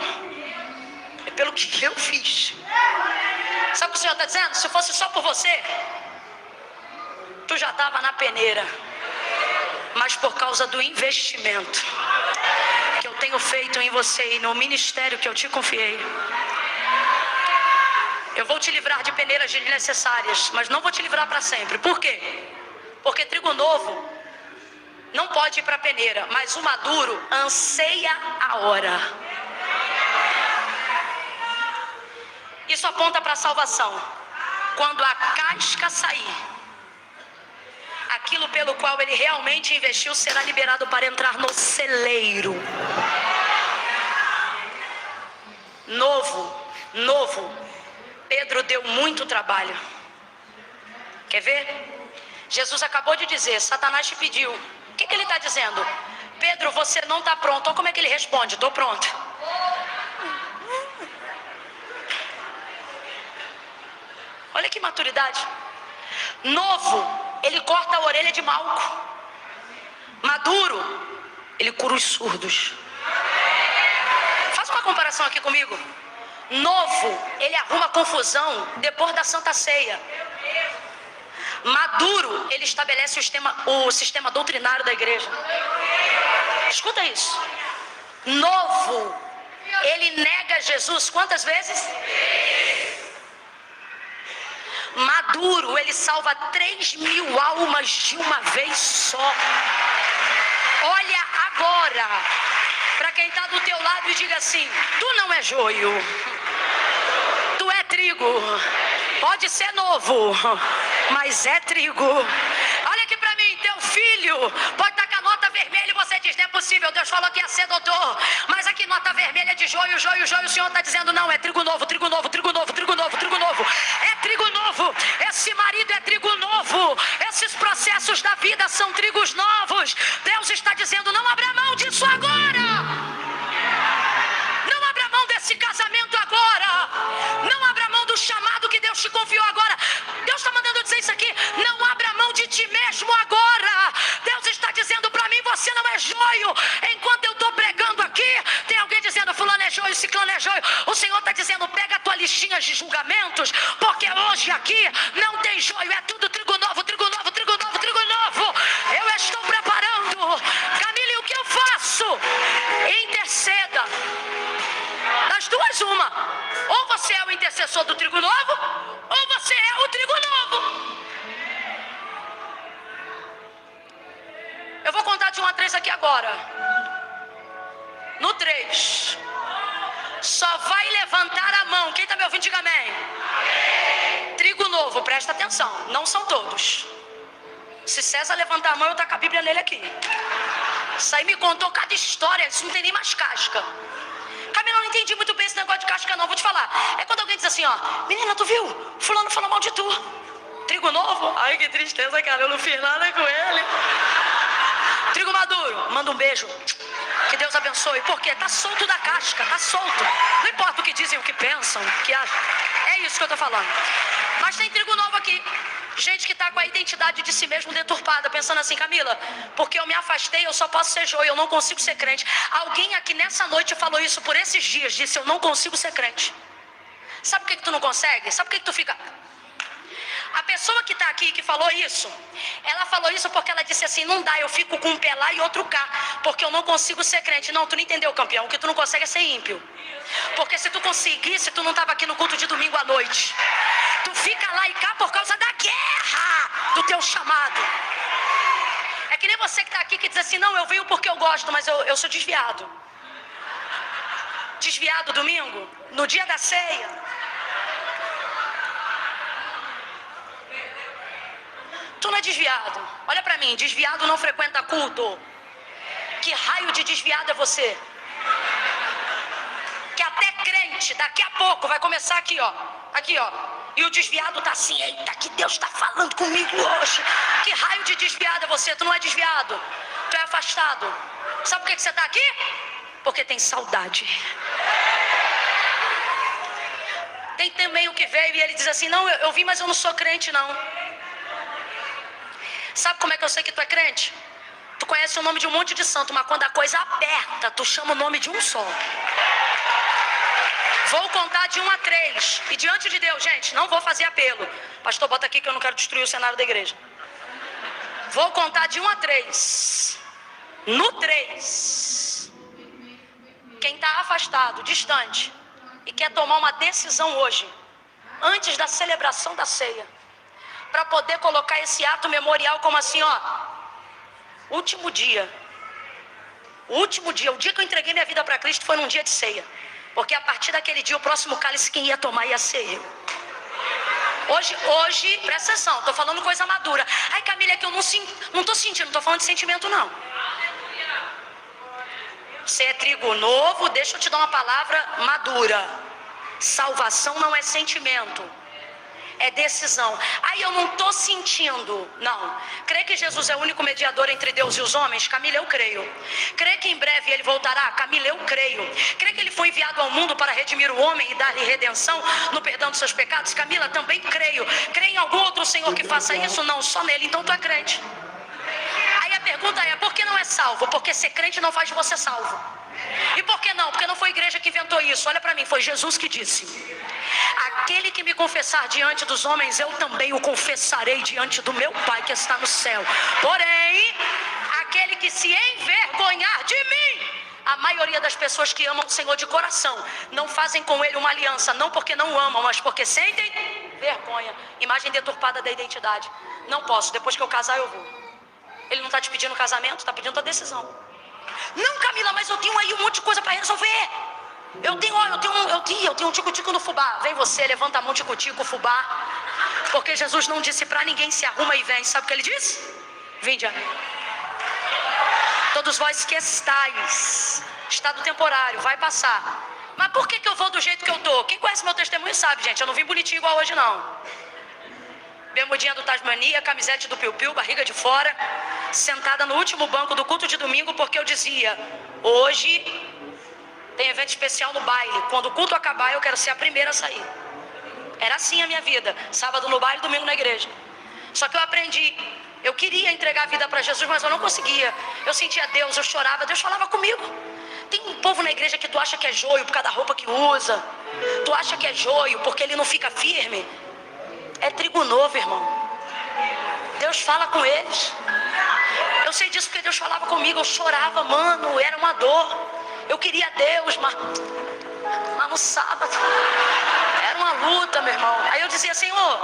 é pelo que eu fiz. Sabe o que o Senhor está dizendo? Se fosse só por você, tu já estava na peneira. Mas por causa do investimento que eu tenho feito em você e no ministério que eu te confiei, eu vou te livrar de peneiras desnecessárias, mas não vou te livrar para sempre. Por quê? Porque trigo novo não pode ir para a peneira, mas o maduro anseia a hora. Isso aponta para a salvação. Quando a casca sair, aquilo pelo qual ele realmente investiu será liberado para entrar no celeiro. Novo. Pedro deu muito trabalho. Quer ver? Jesus acabou de dizer: Satanás te pediu. O que ele está dizendo? Pedro, você não está pronto. Olha como é que ele responde: estou pronto. Olha que maturidade. Novo, ele corta a orelha de Malco. Maduro, ele cura os surdos. Faz uma comparação aqui comigo. Novo, ele arruma confusão depois da Santa Ceia. Maduro, ele estabelece o sistema doutrinário da igreja. Escuta isso. Novo, ele nega Jesus quantas vezes? Maduro, ele salva 3.000 almas de uma vez só. Olha agora para quem está do teu lado e diga assim: tu não é joio, tu é trigo. Pode ser novo, mas é trigo. Olha aqui para mim, teu filho pode estar com a nota vermelha e você diz: não é possível, Deus falou que ia ser doutor. Mas aqui nota vermelha de joio, o Senhor está dizendo: não, é trigo novo. É trigo novo. Esse marido é trigo novo. Esses processos da vida são trigos novos. Deus está dizendo: não abra mão disso agora. Não abra mão desse casamento agora. Não abra mão do chamado que Deus te confiou agora. Deus está mandando dizer isso aqui: não abra mão de ti mesmo agora. Deus está dizendo para mim: você não é joio. Enquanto eu estou pregando aqui, tem alguém dizendo: fulano é joio, ciclano é joio. O Senhor está dizendo: pega a tua listinha de julgamentos, porque hoje aqui não tem joio, é tudo trigo novo. Eu estou preparando. Camila, o que eu faço? Interceda. Das duas, uma: ou você é o intercessor do trigo novo, ou você é o trigo agora. No 3. Só vai levantar a mão. Quem está me ouvindo, diga amém. Trigo novo, presta atenção. Não são todos. Se César levantar a mão, eu taco a Bíblia nele aqui. Isso aí me contou cada história. Isso não tem nem mais casca. Camila, eu não entendi muito bem esse negócio de casca não. Vou te falar. É quando alguém diz assim, ó: menina, tu viu? Fulano falou mal de tu. Trigo novo? Ai, que tristeza, cara. Eu não fiz nada com ele. Trigo maduro. Manda um beijo. Que Deus abençoe. Porque tá solto da casca. Tá solto. Não importa o que dizem, o que pensam, o que acham. É isso que eu tô falando. Mas tem trigo novo aqui. Gente que tá com a identidade de si mesmo deturpada, pensando assim: Camila, porque eu me afastei, eu só posso ser joio, eu não consigo ser crente. Alguém aqui nessa noite falou isso por esses dias, disse: eu não consigo ser crente. Sabe por que tu não consegue? Sabe por que tu fica... A pessoa que está aqui, que falou isso, ela falou isso porque ela disse assim: não dá, eu fico com um pé lá e outro cá, porque eu não consigo ser crente. Não, tu não entendeu, campeão. O que tu não consegue é ser ímpio. Porque se tu conseguisse, tu não estava aqui no culto de domingo à noite. Tu fica lá e cá por causa da guerra do teu chamado. É que nem você que está aqui que diz assim: não, eu venho porque eu gosto, mas eu sou desviado. Desviado domingo, no dia da ceia. Tu não é desviado. Olha pra mim, desviado não frequenta culto. Que raio de desviado é você? Que até crente, daqui a pouco, vai começar aqui, ó. Aqui, ó. E o desviado tá assim: eita, que Deus tá falando comigo hoje. Que raio de desviado é você? Tu não é desviado. Tu é afastado. Sabe por que você tá aqui? Porque tem saudade. Tem também o que veio e ele diz assim: não, eu vim, mas eu não sou crente, não. Sabe como é que eu sei que tu é crente? Tu conhece o nome de um monte de santo, mas quando a coisa aperta, tu chama o nome de um só. Vou contar de 1 a 3. E diante de Deus, gente, não vou fazer apelo. Pastor, bota aqui que eu não quero destruir o cenário da igreja. Vou contar de 1 a 3. No 3, quem está afastado, distante, e quer tomar uma decisão hoje, antes da celebração da ceia, para poder colocar esse ato memorial como assim, ó: último dia. O último dia, o dia que eu entreguei minha vida para Cristo foi num dia de ceia. Porque a partir daquele dia, o próximo cálice quem ia tomar ia ser eu. Hoje, presta atenção, estou falando coisa madura. Ai, Camila, é que eu não estou sentindo, não estou falando de sentimento, não. Você é trigo novo, deixa eu te dar uma palavra madura. Salvação não é sentimento, é decisão. Aí eu não estou sentindo. Não. Crê que Jesus é o único mediador entre Deus e os homens? Camila, eu creio. Crê que em breve ele voltará? Camila, eu creio. Crê que ele foi enviado ao mundo para redimir o homem e dar-lhe redenção no perdão dos seus pecados? Camila, também creio. Crê em algum outro Senhor que faça isso? Não, só nele. Então tu é crente. Aí a pergunta é: por que não é salvo? Porque ser crente não faz de você salvo. E por que não? Porque não foi a igreja que inventou isso. Olha para mim, foi Jesus que disse: aquele que me confessar diante dos homens, eu também o confessarei diante do meu Pai que está no céu. Porém, aquele que se envergonhar de mim, a maioria das pessoas que amam o Senhor de coração não fazem com ele uma aliança, não porque não amam, mas porque sentem vergonha. Imagem deturpada da identidade. Não posso, depois que eu casar eu vou. Ele não está te pedindo casamento, está pedindo a decisão. Não, Camila, mas eu tenho aí um monte de coisa para resolver. Eu tenho um tico-tico no fubá. Vem você, levanta a mão, tico-tico, fubá. Porque Jesus não disse para ninguém: se arruma e vem. Sabe o que ele disse? Vinde a mim. Todos vós que estáis, estado temporário, vai passar. Mas por que eu vou do jeito que eu tô? Quem conhece meu testemunho sabe, gente. Eu não vim bonitinho igual hoje, não. Bermudinha do Tasmania, camisete do Piu-Piu, barriga de fora, sentada no último banco do culto de domingo, porque eu dizia: hoje tem evento especial no baile. Quando o culto acabar, eu quero ser a primeira a sair. Era assim a minha vida: sábado no baile, domingo na igreja. Só que eu aprendi. Eu queria entregar a vida para Jesus, mas eu não conseguia. Eu sentia Deus, eu chorava, Deus falava comigo. Tem um povo na igreja que tu acha que é joio por causa da roupa que usa. Tu acha que é joio porque ele não fica firme. É trigo novo, irmão. Deus fala com eles. Eu sei disso porque Deus falava comigo. Eu chorava, mano, era uma dor. Eu queria Deus, mas no sábado era uma luta, meu irmão. Aí eu dizia: Senhor,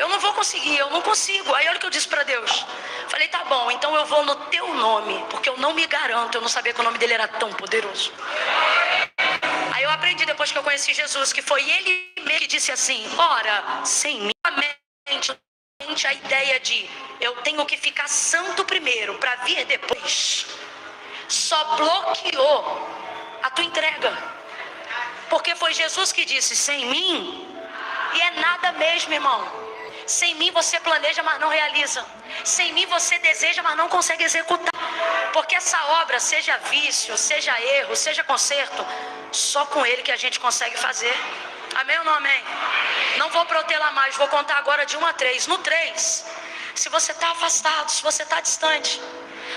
eu não vou conseguir, eu não consigo. Aí olha o que eu disse para Deus. Falei, tá bom, então eu vou no teu nome, porque eu não me garanto, eu não sabia que o nome dele era tão poderoso. Aí eu aprendi depois que eu conheci Jesus, que foi ele mesmo que disse assim, ora, sem minha mente, a ideia de eu tenho que ficar santo primeiro para vir depois, só bloqueou a tua entrega. Porque foi Jesus que disse, sem mim, e é nada mesmo, irmão. Sem mim você planeja, mas não realiza. Sem mim você deseja, mas não consegue executar. Porque essa obra, seja vício, seja erro, seja conserto, só com ele que a gente consegue fazer. Amém ou não amém? Não vou protelar mais, vou contar agora de 1 a 3. No 3, se você está afastado, se você está distante.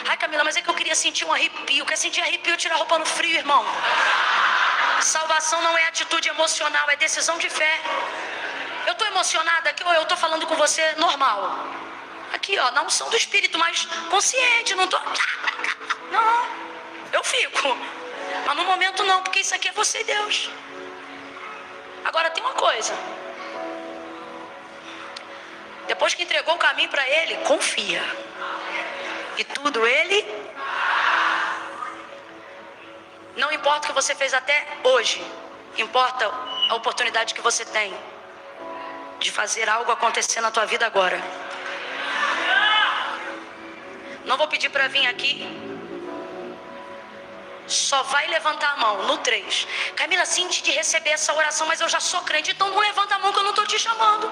Ai, Camila, mas é que eu queria sentir um arrepio. Quer sentir arrepio, tirar a roupa no frio, irmão. Salvação não é atitude emocional, é decisão de fé. Eu estou emocionada aqui ou eu estou falando com você normal? Aqui, ó, na unção do Espírito, mas consciente, não estou... Não, eu fico. Mas no momento não, porque isso aqui é você e Deus. Agora tem uma coisa. Depois que entregou o caminho para ele, confia. E tudo ele... Não importa o que você fez até hoje. Importa a oportunidade que você tem de fazer algo acontecer na tua vida agora. Não vou pedir para vir aqui. Só vai levantar a mão no 3. Camila, sinto de receber essa oração, mas eu já sou crente. Então não levanta a mão que eu não estou te chamando.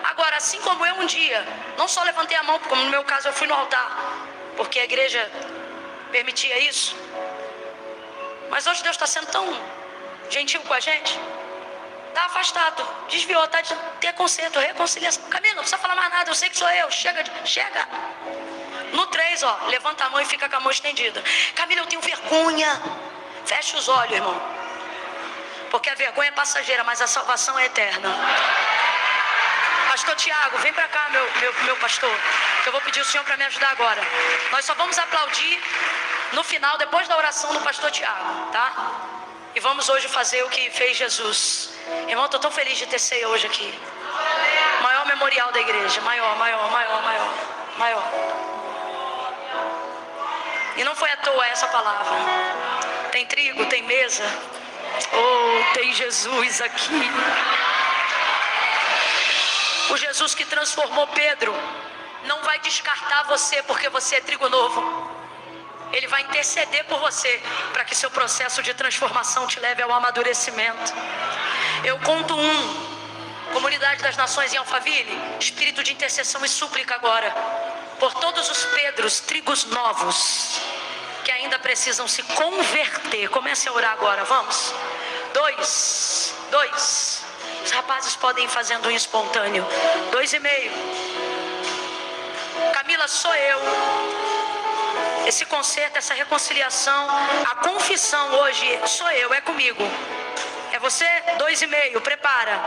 Agora, assim como eu um dia, não só levantei a mão, como no meu caso eu fui no altar, porque a igreja permitia isso. Mas hoje Deus está sendo tão gentil com a gente. Está afastado, desviou, está de ter conserto, reconciliação. Camila, não precisa falar mais nada, eu sei que sou eu. Chega. No 3, ó, levanta a mão e fica com a mão estendida. Camila, eu tenho vergonha. Fecha os olhos, irmão. Porque a vergonha é passageira, mas a salvação é eterna. Pastor Tiago, vem para cá, meu pastor, que eu vou pedir o senhor para me ajudar agora. Nós só vamos aplaudir no final, depois da oração do pastor Tiago, tá? E vamos hoje fazer o que fez Jesus. Irmão, estou tão feliz de ter ceia hoje aqui. Maior memorial da igreja, maior. E não foi à toa essa palavra. Tem trigo, tem mesa. Oh, tem Jesus aqui. O Jesus que transformou Pedro não vai descartar você porque você é trigo novo. Ele vai interceder por você para que seu processo de transformação te leve ao amadurecimento. Eu conto 1. Comunidade das Nações em Alphaville, espírito de intercessão e súplica agora. Por todos os Pedros, trigos novos, que ainda precisam se converter. Comece a orar agora, vamos. 2. Os rapazes podem ir fazendo um espontâneo. 2,5. Camila, sou eu. Esse conserto, essa reconciliação, a confissão hoje, sou eu, é comigo. É você? 2,5, prepara.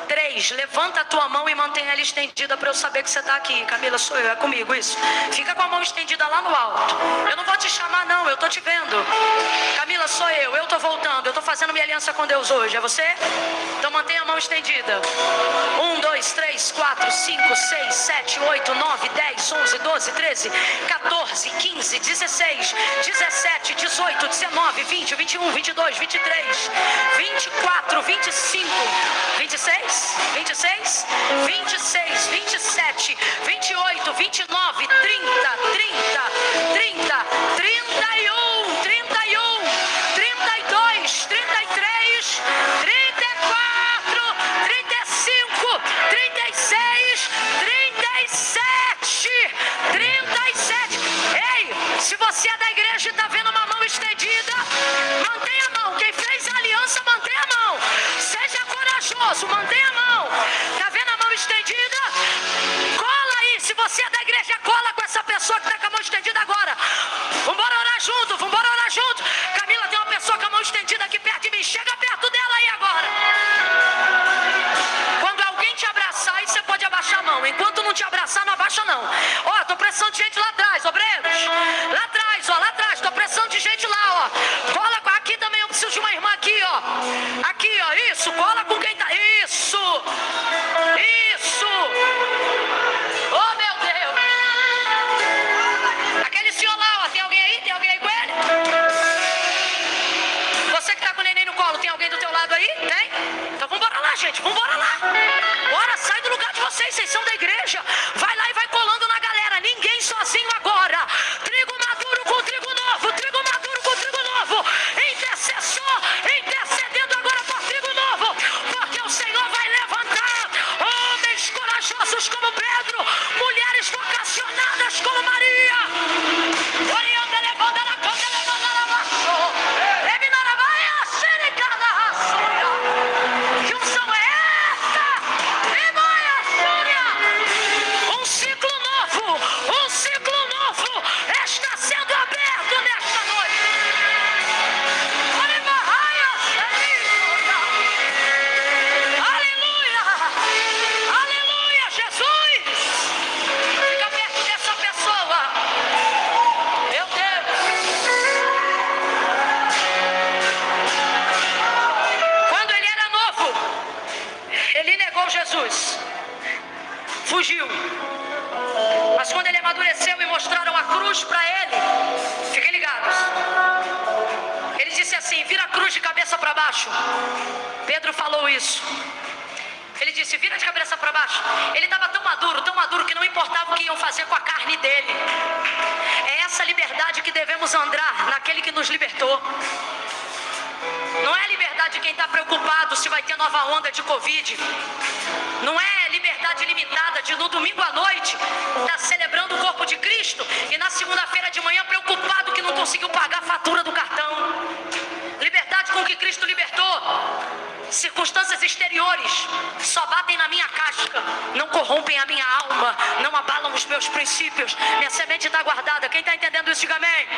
3, levanta a tua mão e mantém ela estendida para eu saber que você está aqui. Camila, sou eu, é comigo isso. Fica com a mão estendida lá no alto. Eu não vou te chamar não, eu estou te vendo. Camila, sou eu estou voltando, eu estou fazendo minha aliança com Deus hoje. É você? Então mantenha a mão estendida. 1, 2, 3, 4, 5, 6, 7, 8, 9, 10, 11, 12, 13, 14, 15, 16, 17, 18, 19, 20, 21, 22, 23, 24, 25, 26, 26, 26, 27, 28, 29, 30, 31, 32, 33, 34, 35, 36, 37, 37. Ei, se você é da igreja e está vendo uma mão estendida, mantenha a mão. Quem fez a aliança, mantenha a mão. Seja corajoso, mantenha a mão. Está vendo a mão estendida? Cola aí. Se você é da igreja, cola com essa pessoa que está com a mão estendida agora. Vambora orar junto, vambora orar junto. Camila, tem uma pessoa com a mão estendida aqui perto de mim. Chega perto dela aí agora. Quando alguém te abraçar, aí você pode abaixar a mão. Enquanto não te abraçar, não abaixa não. Ó, tô precisando de gente lá atrás, obreiros. Lá atrás, ó, lá atrás. Tô precisando de gente lá, ó. Cola aqui também, eu preciso de uma irmã aqui, ó. Aqui, ó, isso. Cola com quem tá. Isso. gente, vambora lá. Bora, sai do lugar de vocês são da igreja. Vai lá e vai colando na galera. Ninguém sozinho agora. Trigo maduro com trigo novo. Trigo maduro com trigo novo. Intercessor, intercedendo agora por trigo novo. Porque o Senhor vai levantar homens corajosos como Pedro. Mulheres vocacionadas como Maria. Orianda levanta na cama, levanta na baixo. Que unção é essa? Um ciclo novo está sendo aberto nesta noite. Aleluia, aleluia, Jesus. Fica perto dessa pessoa. Meu Deus. Quando ele era novo, ele negou Jesus, fugiu. Mas quando ele amadureceu e mostraram a cruz para ele, fiquem ligados, ele disse assim: vira a cruz de cabeça para baixo. Pedro falou isso. Ele disse: vira de cabeça para baixo. Ele estava tão maduro que não importava o que iam fazer com a carne dele. É essa liberdade que devemos andar, naquele que nos libertou. Não é a liberdade de quem está preocupado se vai ter nova onda de Covid. Não é liberdade limitada de no domingo à noite estar celebrando o corpo de Cristo e na segunda-feira de manhã preocupado que não conseguiu pagar a fatura do cartão. Liberdade com que Cristo libertou. Circunstâncias exteriores só batem na minha casca, não corrompem a minha alma, não abalam os meus princípios. Minha semente está guardada. Quem está entendendo isso, diga amém.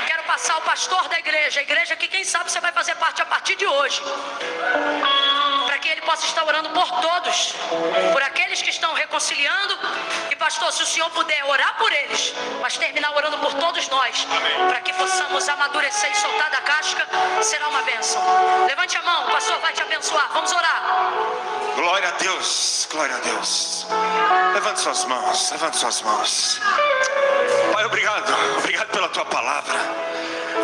Quero passar ao pastor da igreja, a igreja que quem sabe você vai fazer parte a partir de hoje, para que ele possa estar orando por todos, por aqueles que estão reconciliando. E pastor, se o senhor puder orar por eles, mas terminar orando por todos nós, para que possamos amadurecer e soltar da casca, será uma bênção. Levante a mão, o pastor vai te abençoar. Vamos orar. Glória a Deus, glória a Deus. Levante suas mãos, levante suas mãos. Pai, obrigado pela tua palavra.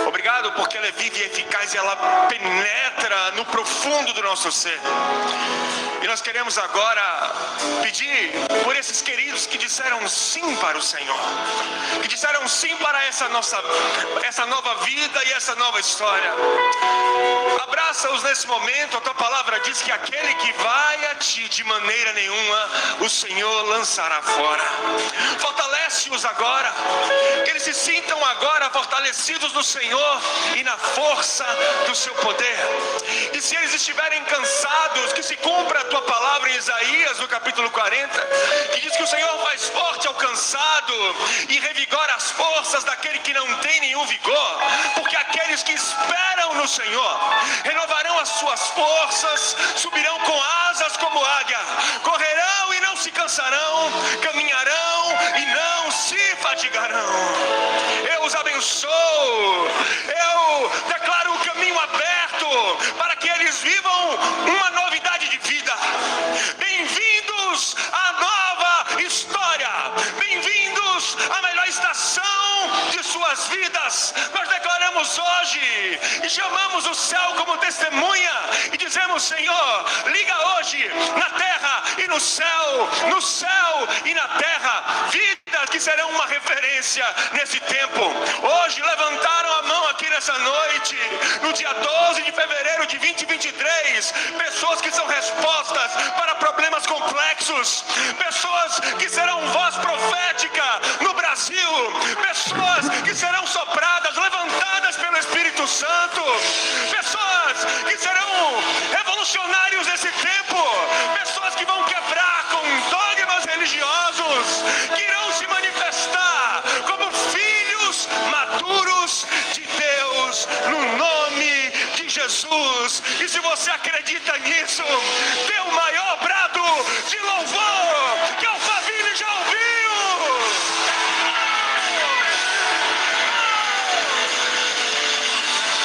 Obrigado porque ela é viva e eficaz e ela penetra no profundo do nosso ser. E nós queremos agora pedir por esses queridos que disseram sim para o Senhor, que disseram sim para essa nova vida e essa nova história. Abraça-os nesse momento. A tua palavra diz que aquele que vai a ti, de maneira nenhuma o Senhor lançará fora. Fortalece-os agora, que eles se sintam agora fortalecidos no Senhor e na força do seu poder. E se eles estiverem cansados, que se cumpra a tua palavra em Isaías, no capítulo 40, que diz que o Senhor faz forte ao cansado e revigora as forças daquele que não tem nenhum vigor. Porque aqueles que esperam no Senhor renovarão as suas forças, subirão com asas como águia, correrão e não se cansarão, caminharão e não se fatigarão. Eu os abençoo, eu declaro o caminho aberto para que eles vivam uma novidade de vida. Bem-vindos à nova história, bem-vindos à melhor estação de suas vidas. Nós declaramos hoje e chamamos o céu como testemunha e dizemos: Senhor, liga hoje na terra e no céu e na terra, vidas que serão uma referência nesse tempo. Hoje levantaram a mão aqui nessa noite, no dia 12 de fevereiro de 2023, pessoas que são respostas para problemas complexos, pessoas que serão voz profética no Brasil, pessoas que serão sopradas, levantadas pelo Espírito Santo, pessoas que serão revolucionários nesse tempo, pessoas que vão quebrar com dogmas religiosos, que irão se manifestar como filhos maduros de Deus, no nome de Jesus. E se você acredita nisso, dê o maior brado de louvor que eu faço.